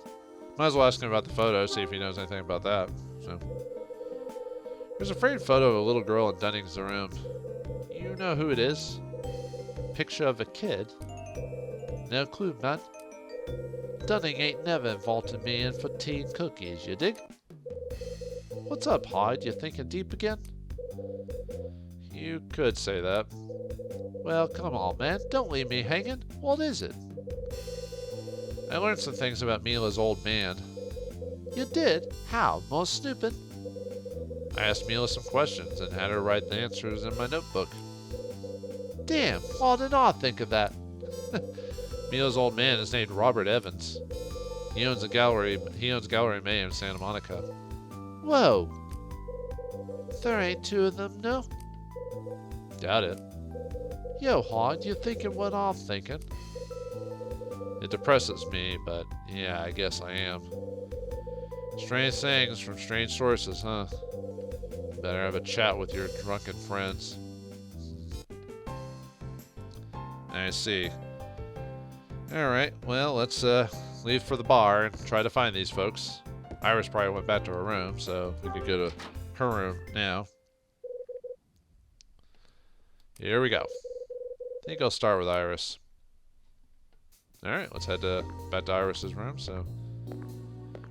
Speaker 1: ask him about the photo, see if he knows anything about that. So there's a framed photo of a little girl in Dunning's room. You know who it is?
Speaker 2: Picture of a kid? No clue, man. Dunning ain't never invited me in for tea and cookies, you dig? What's up, Hyde? You thinking deep again?
Speaker 1: You could say that.
Speaker 2: Well, come on, man. Don't leave me hanging. What is it?
Speaker 1: I learned some things about Mila's old man.
Speaker 2: You did? How? More snooping?
Speaker 1: I asked Mila some questions and had her write the answers in my notebook.
Speaker 2: Damn, why didn't I think of that?
Speaker 1: Mila's old man is named Robert Evans. He owns Gallery May in Santa Monica.
Speaker 2: Whoa. There ain't two of them, no?
Speaker 1: Doubt it.
Speaker 2: Yo, Hyde, you thinking what I'm thinking?
Speaker 1: It depresses me, but yeah, I guess I am. Strange things from strange sources, huh? Better have a chat with your drunken friends. I see. Alright, well, let's leave for the bar and try to find these folks. Iris probably went back to her room, so we could go to her room now. Here we go. I think I'll start with Iris. Alright, let's head back to Iris's room. So,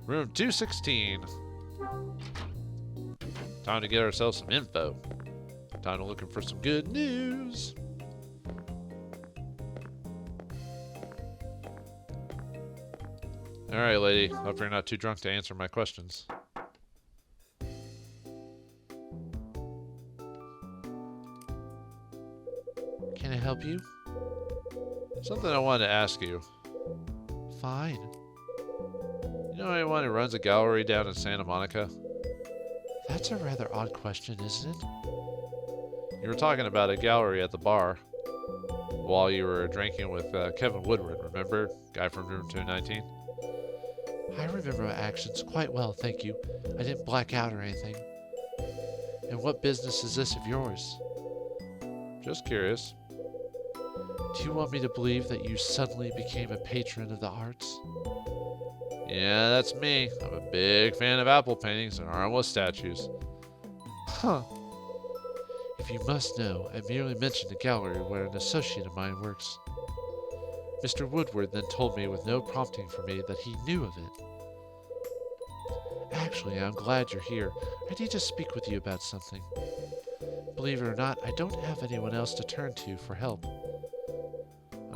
Speaker 1: room 216. Time to get ourselves some info. Time to looking for some good news. Alright, lady. Hope you're not too drunk to answer my questions.
Speaker 2: Can I help you?
Speaker 1: Something I wanted to ask you.
Speaker 2: Fine.
Speaker 1: You know anyone who runs a gallery down in Santa Monica?
Speaker 2: That's a rather odd question, isn't it?
Speaker 1: You were talking about a gallery at the bar while you were drinking with Kevin Woodward, remember? Guy from room 219?
Speaker 2: I remember my actions quite well, thank you. I didn't black out or anything. And what business is this of yours?
Speaker 1: Just curious.
Speaker 2: Do you want me to believe that you suddenly became a patron of the arts?
Speaker 1: Yeah, that's me. I'm a big fan of apple paintings and armless statues.
Speaker 2: Huh. If you must know, I merely mentioned a gallery where an associate of mine works. Mr. Woodward then told me with no prompting for me that he knew of it. Actually, I'm glad you're here. I need to speak with you about something. Believe it or not, I don't have anyone else to turn to for help.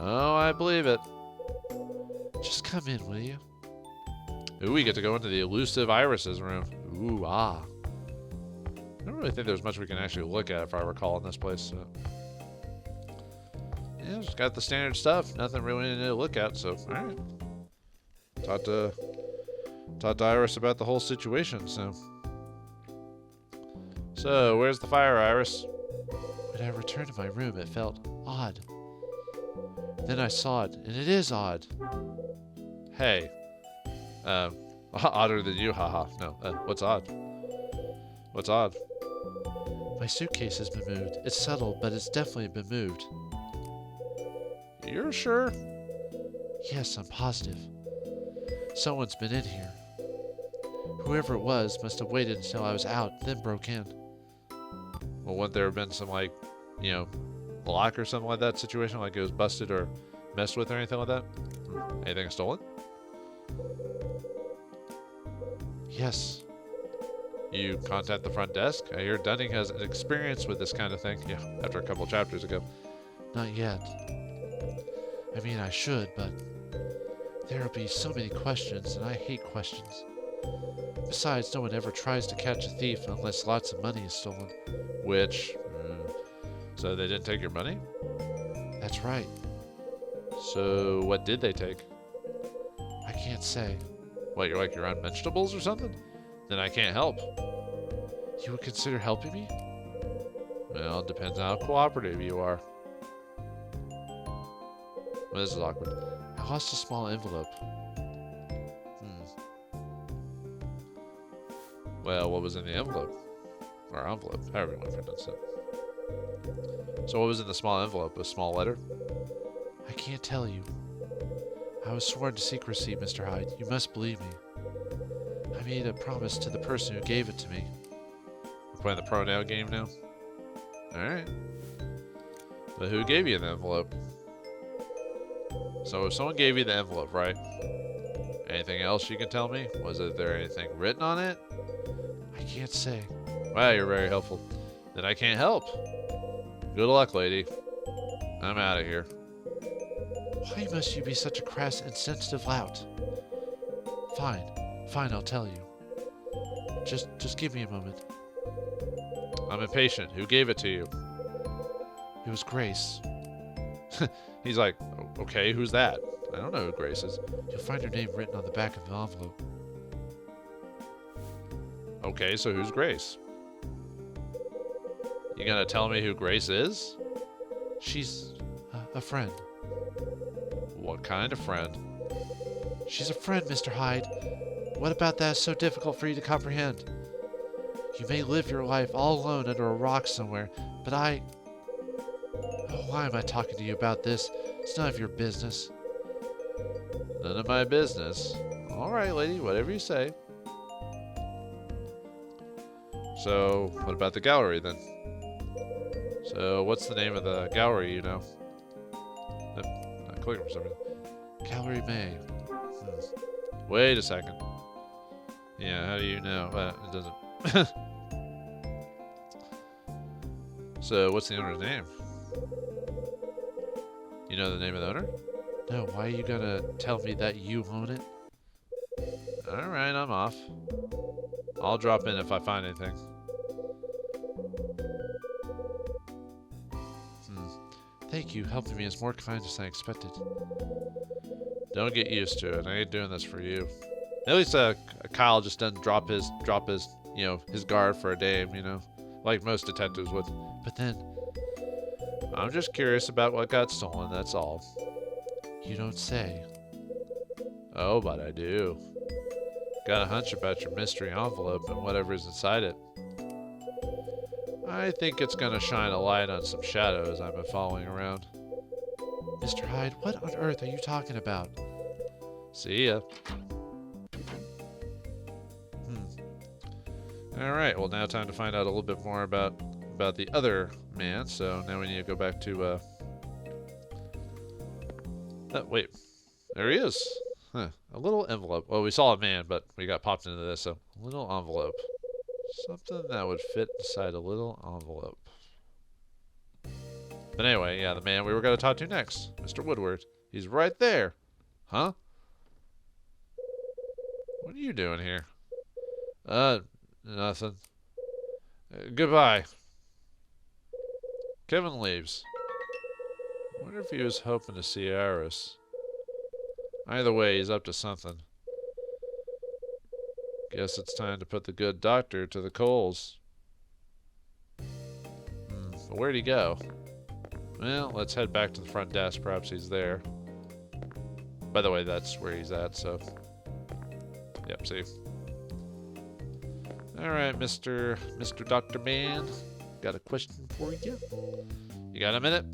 Speaker 1: Oh, I believe it.
Speaker 2: Just come in, will you?
Speaker 1: Ooh, we get to go into the elusive Iris's room. Ooh, ah. I don't really think there's much we can actually look at, if I recall, in this place. So. Yeah, just got the standard stuff. Nothing really to look at, so alright. Talked to Iris about the whole situation, so. So, where's the fire, Iris?
Speaker 2: When I returned to my room, it felt odd. Then I saw it, and it is odd.
Speaker 1: Hey. Odder than you, haha. No, what's odd? What's odd?
Speaker 2: My suitcase has been moved. It's subtle, but it's definitely been moved.
Speaker 1: You're sure?
Speaker 2: Yes, I'm positive. Someone's been in here. Whoever it was must have waited until I was out, then broke in.
Speaker 1: Well, wouldn't there have been some, like, you know, lock or something like that situation? Like it was busted or messed with or anything like that? Anything stolen?
Speaker 2: Yes.
Speaker 1: You contact the front desk? I hear Dunning has an experience with this kind of thing. Yeah, after a couple chapters ago.
Speaker 2: Not yet. I mean, I should, but there'll be so many questions, and I hate questions. Besides, no one ever tries to catch a thief unless lots of money is stolen.
Speaker 1: Which, so they didn't take your money?
Speaker 2: That's right.
Speaker 1: So what did they take?
Speaker 2: I can't say.
Speaker 1: What, you're like you're on vegetables or something? Then I can't help.
Speaker 2: You would consider helping me?
Speaker 1: Well, it depends on how cooperative you are. Well, this is awkward.
Speaker 2: I lost a small envelope.
Speaker 1: Well, what was in the envelope? Or envelope, however you want to pronounce it. So what was in the small envelope? A small letter?
Speaker 2: I can't tell you. I was sworn to secrecy, Mr. Hyde. You must believe me. I made a promise to the person who gave it to me.
Speaker 1: We're playing the pronoun game now? Alright. But who gave you the envelope? So if someone gave you the envelope, right? Anything else you can tell me? Was there anything written on it?
Speaker 2: I can't say.
Speaker 1: Wow, you're very helpful. Then I can't help. Good luck, lady. I'm out of here.
Speaker 2: Why must you be such a crass, insensitive lout? Fine, I'll tell you. Just give me a moment.
Speaker 1: I'm impatient. Who gave it to you?
Speaker 2: It was Grace.
Speaker 1: He's like, okay, who's that? I don't know who Grace is.
Speaker 2: You'll find her name written on the back of the envelope.
Speaker 1: Okay, so who's Grace? You gonna tell me who Grace is?
Speaker 2: She's a friend.
Speaker 1: What kind of friend?
Speaker 2: She's a friend, Mr. Hyde. What about that is so difficult for you to comprehend? You may live your life all alone under a rock somewhere, but I... Oh, why am I talking to you about this? It's none of your business.
Speaker 1: None of my business. All right, lady, whatever you say. So, what about the gallery then? So, what's the name of the gallery, you know? Not clicking for some reason.
Speaker 2: Gallery May.
Speaker 1: Wait a second. Yeah, how do you know? It doesn't. So, what's the owner's name? You know the name of the owner?
Speaker 2: No, why are you gonna tell me that you own it?
Speaker 1: Alright, I'm off. I'll drop in if I find anything.
Speaker 2: Thank you. Helping me is more kind than I expected.
Speaker 1: Don't get used to it. I ain't doing this for you. At least Kyle just doesn't drop his his guard for a dame, like most detectives would.
Speaker 2: But then,
Speaker 1: I'm just curious about what got stolen, that's all.
Speaker 2: You don't say.
Speaker 1: Oh, but I do. Got a hunch about your mystery envelope and whatever's inside it. I think it's gonna shine a light on some shadows I've been following around.
Speaker 2: Mr. Hyde, what on earth are you talking about?
Speaker 1: See ya. Alright, well now time to find out a little bit more about the other man. So now we need to go back to wait. There he is. Huh. A little envelope. Well, we saw a man, but we got popped into this, so a little envelope. Something that would fit inside a little envelope. But anyway, yeah, the man we were going to talk to next, Mr. Woodward. He's right there. Huh? What are you doing here? Nothing. Goodbye. Kevin leaves. Wonder if he was hoping to see Iris. Either way, he's up to something. Guess it's time to put the good doctor to the coals. Where'd he go? Well, let's head back to the front desk. Perhaps he's there. By the way, that's where he's at, so... Yep, see? Alright, Mr. Dr. Man. Got a question for you. You got a minute?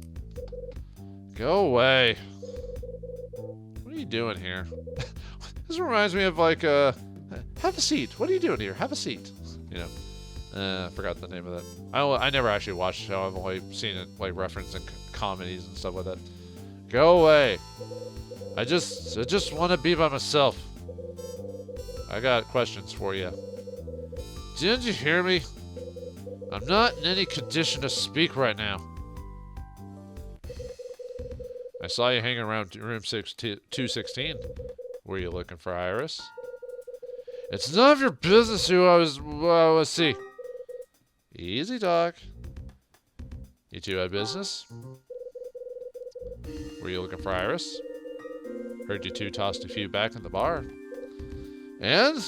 Speaker 1: Go away. What are you doing here? This reminds me of like have a seat. What are you doing here? Have a seat. I forgot the name of that. I never actually watched the show. I've only seen it like referenced in comedies and stuff like that. Go away. I just want to be by myself. I got questions for you. Didn't you hear me? I'm not in any condition to speak right now. I saw you hanging around room 216. Were you looking for Iris? It's none of your business who I was see. Easy, Doc. You two had business? Were you looking for Iris? Heard you two tossed a few back in the bar. And?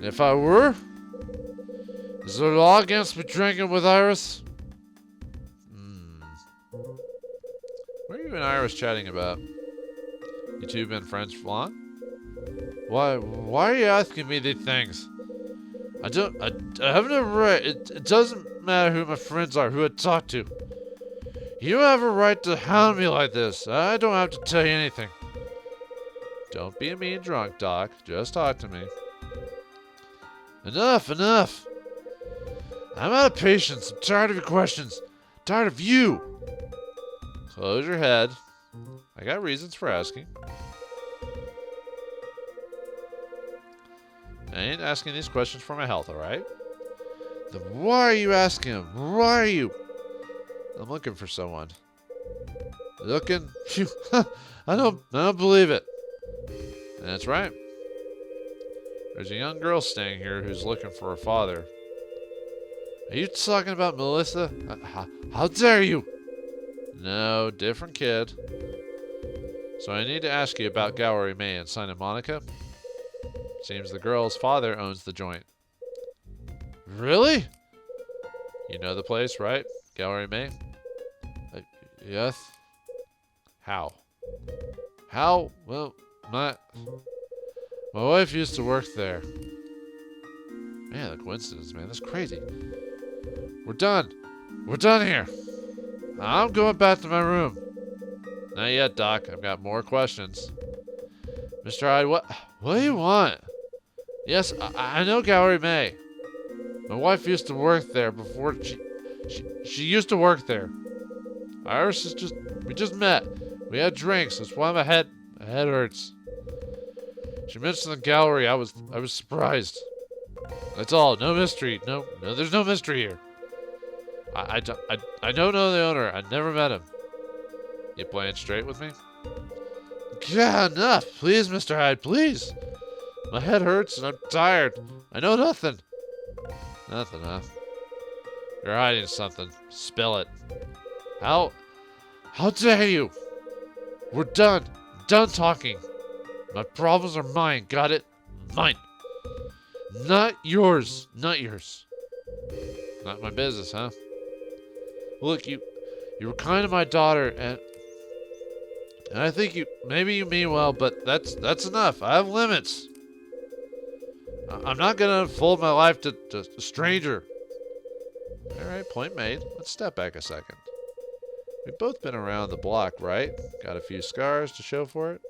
Speaker 1: If I were? Is there a law against me drinking with Iris? What are you and Iris chatting about? You two been friends for long? Why are you asking me these things? I have no right. It doesn't matter who my friends are, who I talk to. You have a right to hound me like this. I don't have to tell you anything. Don't be a mean drunk, Doc. Just talk to me. Enough. I'm out of patience. I'm tired of your questions. I'm tired of you. Close your head. I got reasons for asking. I ain't asking these questions for my health, alright? Then why are you asking them? Why are you? I'm looking for someone. Looking? Phew. I don't believe it. That's right. There's a young girl staying here who's looking for her father. Are you talking about Melissa? How dare you? No, different kid. So I need to ask you about Gallery May in Santa Monica. Seems the girl's father owns the joint. Really? You know the place, right? Gallery May? Yes. How? How? Well, my wife used to work there. Man, the coincidence, man. That's crazy. We're done. We're done here. I'm going back to my room. Not yet, Doc. I've got more questions. Mr. Hyde, what do you want? Yes, I know Gallery May. My wife used to work there before she used to work there. Iris we just met. We had drinks. That's why my head hurts. She mentioned the gallery. I was surprised. That's all. No mystery. No, there's no mystery here. I don't know the owner. I never met him. You playing straight with me? Yeah, enough. Please, Mr. Hyde, please. My head hurts and I'm tired. I know nothing. Nothing, huh? You're hiding something. Spill it. How dare you? We're done. Done talking. My problems are mine. Got it? Mine. Not yours. Not yours. Not my business, huh? Look, you were kind to my daughter, and I think maybe you mean well, but that's enough. I have limits. I'm not gonna unfold my life to a stranger. All right, point made. Let's step back a second. We've both been around the block, right? Got a few scars to show for it.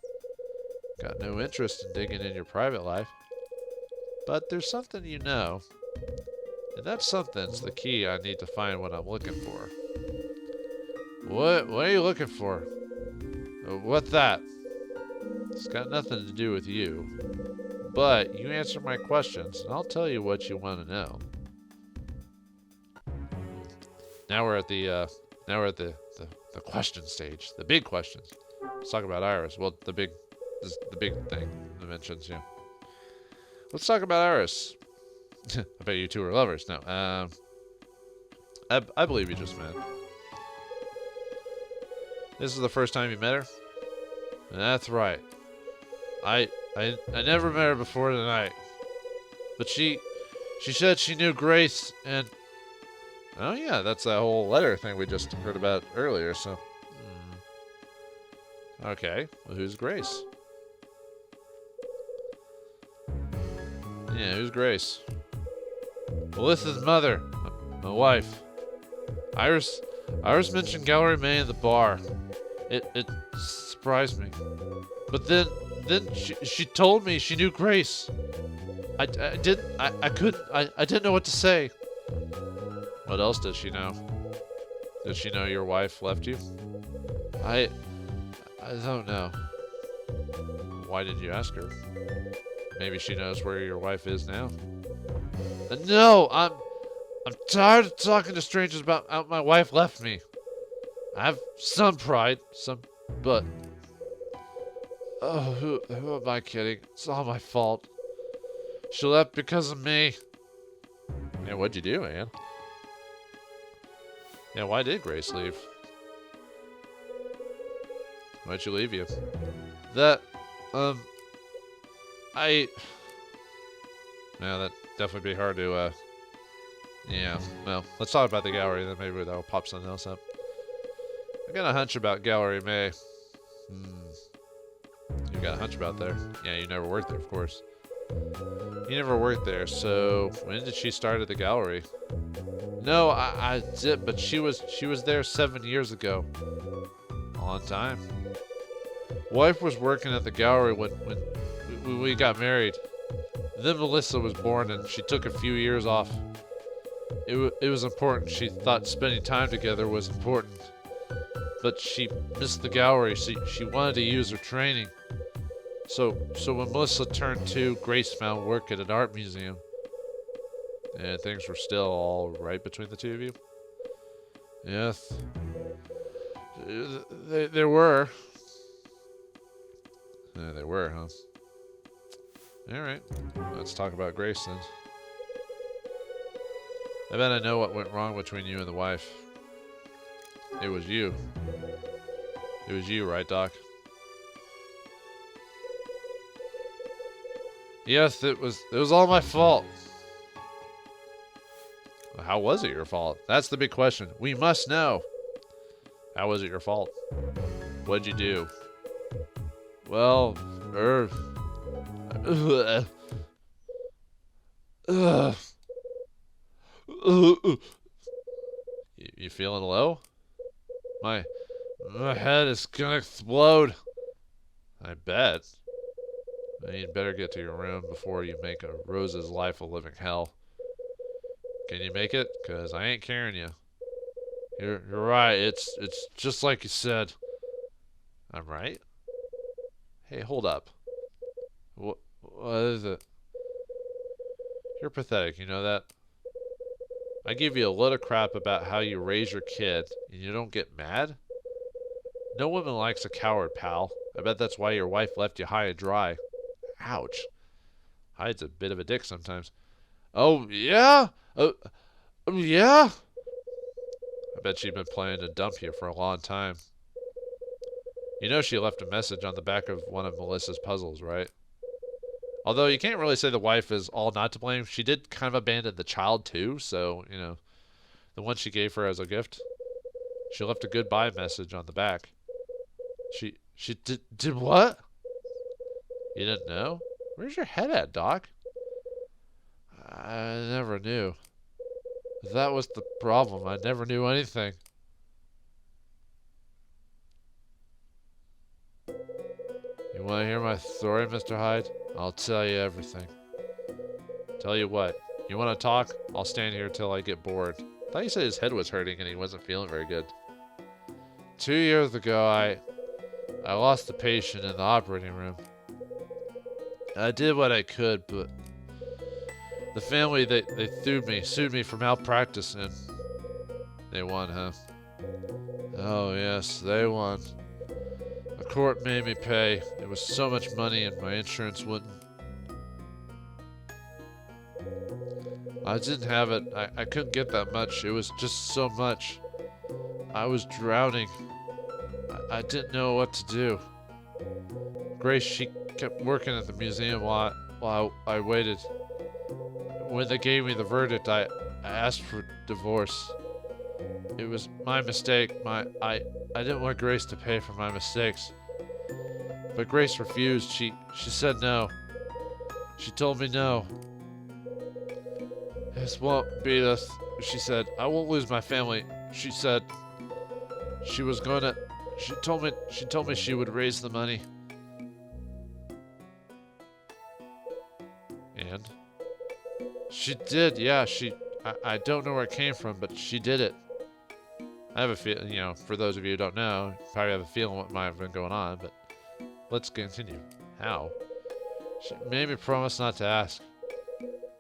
Speaker 1: Got no interest in digging in your private life. But there's something you know. And that something's the key I need to find what I'm looking for. What are you looking for? What's that? It's got nothing to do with you. But you answer my questions, and I'll tell you what you want to know. Now we're at the question stage, the big questions. Let's talk about Iris. Well, the big thing that mentions, yeah. Let's talk about Iris. I bet you two are lovers. No, I believe you just met. This is the first time you met her? That's right. I never met her before tonight. But she said she knew Grace and... Oh yeah, that's that whole letter thing we just heard about earlier, so... Okay, well who's Grace? Yeah, who's Grace? Melissa's mother. My wife. Iris mentioned Gallery May in the bar. It surprised me. But then she told me she knew Grace. I didn't know what to say. What else does she know? Did she know your wife left you? I don't know. Why did you ask her? Maybe she knows where your wife is now. No, I'm tired of talking to strangers about how my wife left me. I have some pride, but oh, who am I kidding? It's all my fault. She left because of me. Yeah, what'd you do, Anne? Yeah, why did Grace leave? Why'd she leave you? That, yeah, that'd definitely be hard to, yeah, well, let's talk about the gallery, then maybe that'll pop something else up. I got a hunch about Gallery May. You got a hunch about there? Yeah, you never worked there, of course. You never worked there, so when did she start at the gallery? No, I did, but she was there 7 years ago. A long time. Wife was working at the gallery when we got married. Then Melissa was born, and she took a few years off. It was important. She thought spending time together was important. But she missed the gallery. She wanted to use her training. So when Melissa turned 2, Grace found work at an art museum. And things were still all right between the two of you? Yes. They were. Yeah, they were, huh? Alright. Let's talk about Grace then. I bet I know what went wrong between you and the wife. It was you. It was you, right, Doc? Yes, it was all my fault. How was it your fault? That's the big question. We must know. How was it your fault? What'd you do? Well, You feeling low? My head is gonna explode. I bet. You'd better get to your room before you make a Rose's life a living hell. Can you make it? 'Cause I ain't carrying you. You're right. It's just like you said. I'm right? Hey, hold up. What is it? You're pathetic, you know that? I give you a lot of crap about how you raise your kid, and you don't get mad? No woman likes a coward, pal. I bet that's why your wife left you high and dry. Ouch. Hyde's a bit of a dick sometimes. Oh, yeah? Yeah? I bet she'd been planning to dump you for a long time. You know she left a message on the back of one of Melissa's puzzles, right? Although you can't really say the wife is all not to blame. She did kind of abandon the child too, so, you know, the one she gave her as a gift. She left a goodbye message on the back. She did what? You didn't know? Where's your head at, Doc? I never knew. That was the problem. I never knew anything. You want to hear my story, Mr. Hyde? I'll tell you everything. Tell you what. You want to talk? I'll stand here till I get bored. I thought you said his head was hurting and he wasn't feeling very good. 2 years ago, I lost a patient in the operating room. I did what I could, but the family, they sued me for malpractice, and they won, huh? Oh, yes, they won. The court made me pay. It was so much money, and my insurance wouldn't. I didn't have it. I couldn't get that much. It was just so much. I was drowning. I didn't know what to do. Grace, she kept working at the museum while I waited. When they gave me the verdict, I asked for divorce. It was my mistake. I didn't want Grace to pay for my mistakes. But Grace refused. She said no. She told me no. This won't be this. She said, I won't lose my family. She said she was gonna. She told me she would raise the money. And she did, yeah. I don't know where it came from, but she did it. I have a feeling, you know, for those of you who don't know, you probably have a feeling what might have been going on, but let's continue. How? She made me promise not to ask.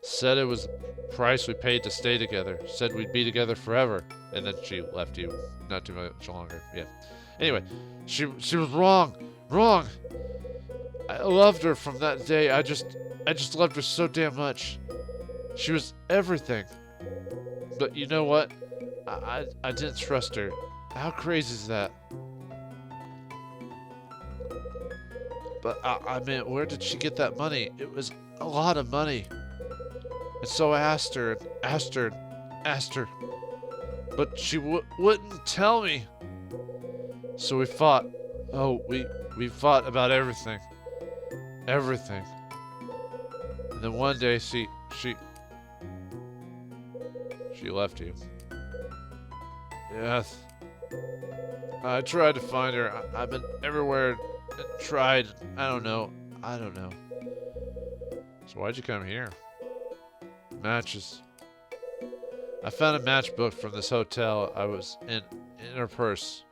Speaker 1: Said it was the price we paid to stay together. Said we'd be together forever. And then she left you not too much longer. Yeah. Anyway, she was wrong. Wrong. I loved her from that day. I just loved her so damn much. She was everything. But you know what? I didn't trust her. How crazy is that? But I mean, where did she get that money? It was a lot of money. And so I asked her. But she wouldn't tell me. So we fought. Oh, we fought about everything. Everything. And then one day she left you. Yes. I tried to find her. I've been everywhere and tried. I don't know. So why'd you come here? Matches. I found a matchbook from this hotel I was in her purse.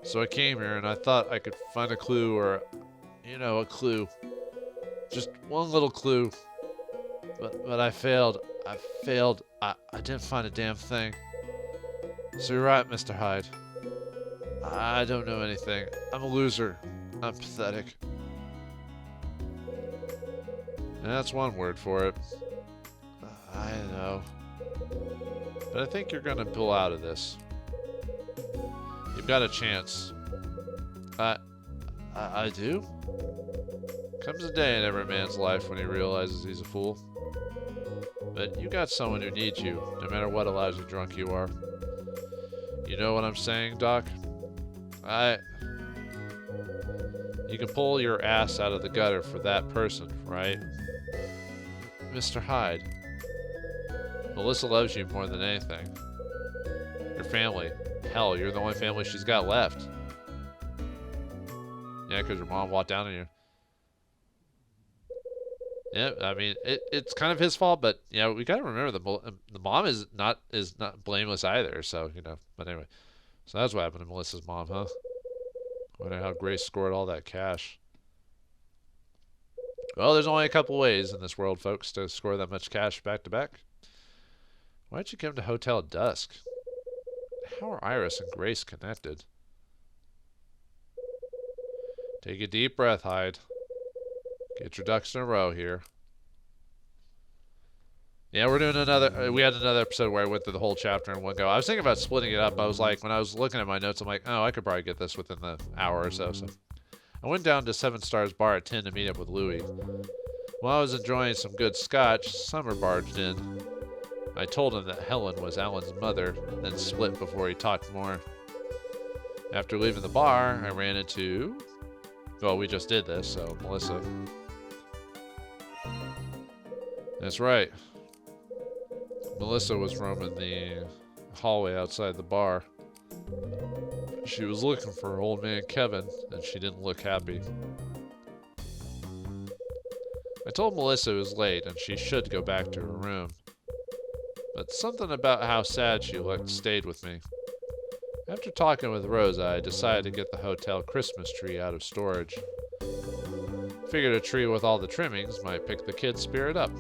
Speaker 1: So I came here and I thought I could find a clue or, a clue. Just one little clue. But I failed. I didn't find a damn thing. So you're right, Mr. Hyde. I don't know anything. I'm a loser. I'm pathetic. And that's one word for it. I know. But I think you're gonna pull out of this. You've got a chance. I do? Comes a day in every man's life when he realizes he's a fool. But you got someone who needs you, no matter what lousy drunk you are. You know what I'm saying, Doc? You can pull your ass out of the gutter for that person, right? Mr. Hyde. Melissa loves you more than anything. Your family. Hell, you're the only family she's got left. Yeah, because your mom walked down on you. Yeah, I mean, it's kind of his fault, but we gotta remember the mom is not blameless either. So but anyway, so that's what happened to Melissa's mom, huh? Wonder how Grace scored all that cash. Well, there's only a couple ways in this world, folks, to score that much cash back to back. Why'd you come to Hotel Dusk? How are Iris and Grace connected? Take a deep breath, Hyde. Get your ducks in a row here. Yeah, we're doing another. We had another episode where I went through the whole chapter in one go. I was thinking about splitting it up. I was like, when I was looking at my notes, I'm like, oh, I could probably get this within the hour or so. So I went down to 7 Stars Bar at 10 to meet up with Louie. While I was enjoying some good scotch, Summer barged in. I told him that Helen was Alan's mother, then split before he talked more. After leaving the bar, I ran into... Well, we just did this, so Melissa. That's right. Melissa was roaming the hallway outside the bar. She was looking for old man Kevin, and she didn't look happy. I told Melissa it was late and she should go back to her room. But something about how sad she looked stayed with me. After talking with Rosa, I decided to get the hotel Christmas tree out of storage. Figured a tree with all the trimmings might pick the kid's spirit up.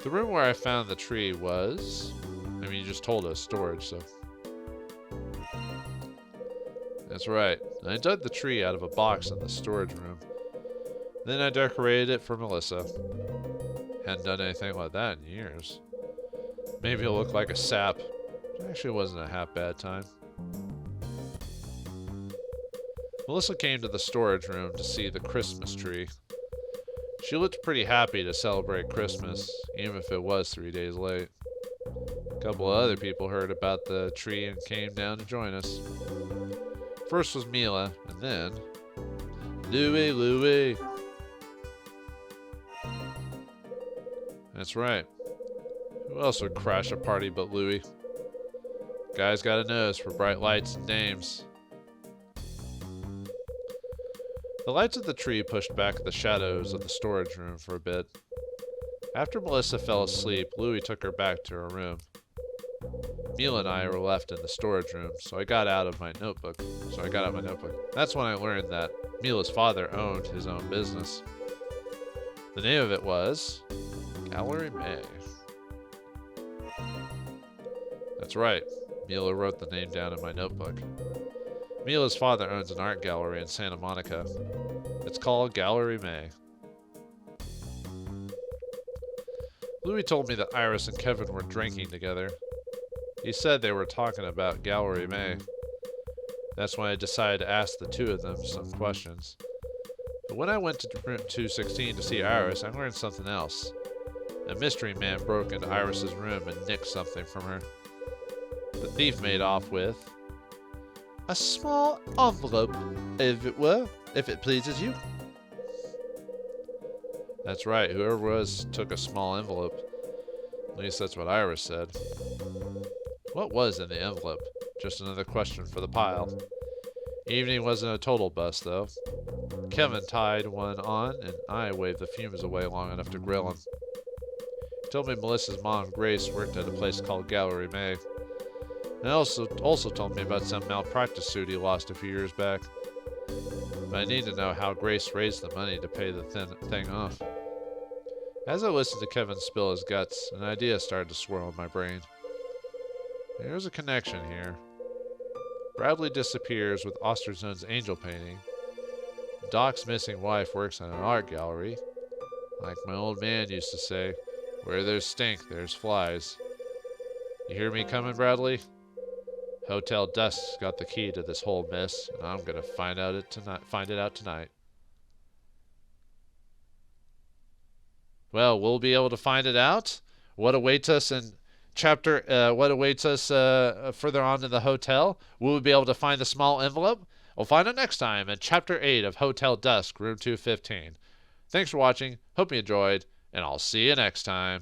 Speaker 1: The room where I found the tree was... you just told us storage, so... That's right. I dug the tree out of a box in the storage room. Then I decorated it for Melissa. Hadn't done anything like that in years. Maybe it'll look like a sap. It actually wasn't a half bad time. Melissa came to the storage room to see the Christmas tree. She looked pretty happy to celebrate Christmas, even if it was 3 days late. A couple of other people heard about the tree and came down to join us. First was Mila, and then... Louie! That's right. Who else would crash a party but Louie? Guy's got a nose for bright lights and dames. The lights of the tree pushed back the shadows of the storage room for a bit. After Melissa fell asleep, Louie took her back to her room. Mila and I were left in the storage room, so I got out my notebook. That's when I learned that Mila's father owned his own business. The name of it was Gallery May. That's right. Mila wrote the name down in my notebook. Mila's father owns an art gallery in Santa Monica. It's called Gallery May. Louis told me that Iris and Kevin were drinking together. He said they were talking about Gallery May. That's when I decided to ask the two of them some questions. But when I went to room 216 to see Iris, I learned something else. A mystery man broke into Iris's room and nicked something from her. The thief made off with
Speaker 2: a small envelope, if it pleases you.
Speaker 1: That's right, whoever was took a small envelope. At least that's what Iris said. What was in the envelope? Just another question for the pile. Evening wasn't a total bust, though. Kevin tied one on, and I waved the fumes away long enough to grill him. He told me Melissa's mom, Grace, worked at a place called Gallery May. And also told me about some malpractice suit he lost a few years back. But I need to know how Grace raised the money to pay the thing off. As I listened to Kevin spill his guts, an idea started to swirl in my brain. There's a connection here. Bradley disappears with Osterzone's angel painting. Doc's missing wife works in an art gallery. Like my old man used to say, where there's stink, there's flies. You hear me coming, Bradley? Hotel Dusk's got the key to this whole mess, and I'm gonna find it out tonight. Well, we'll be able to find it out. What awaits us in chapter? What awaits us further on in the hotel? Will we be able to find the small envelope? We'll find out next time in Chapter 8 of Hotel Dusk, Room 215. Thanks for watching. Hope you enjoyed, and I'll see you next time.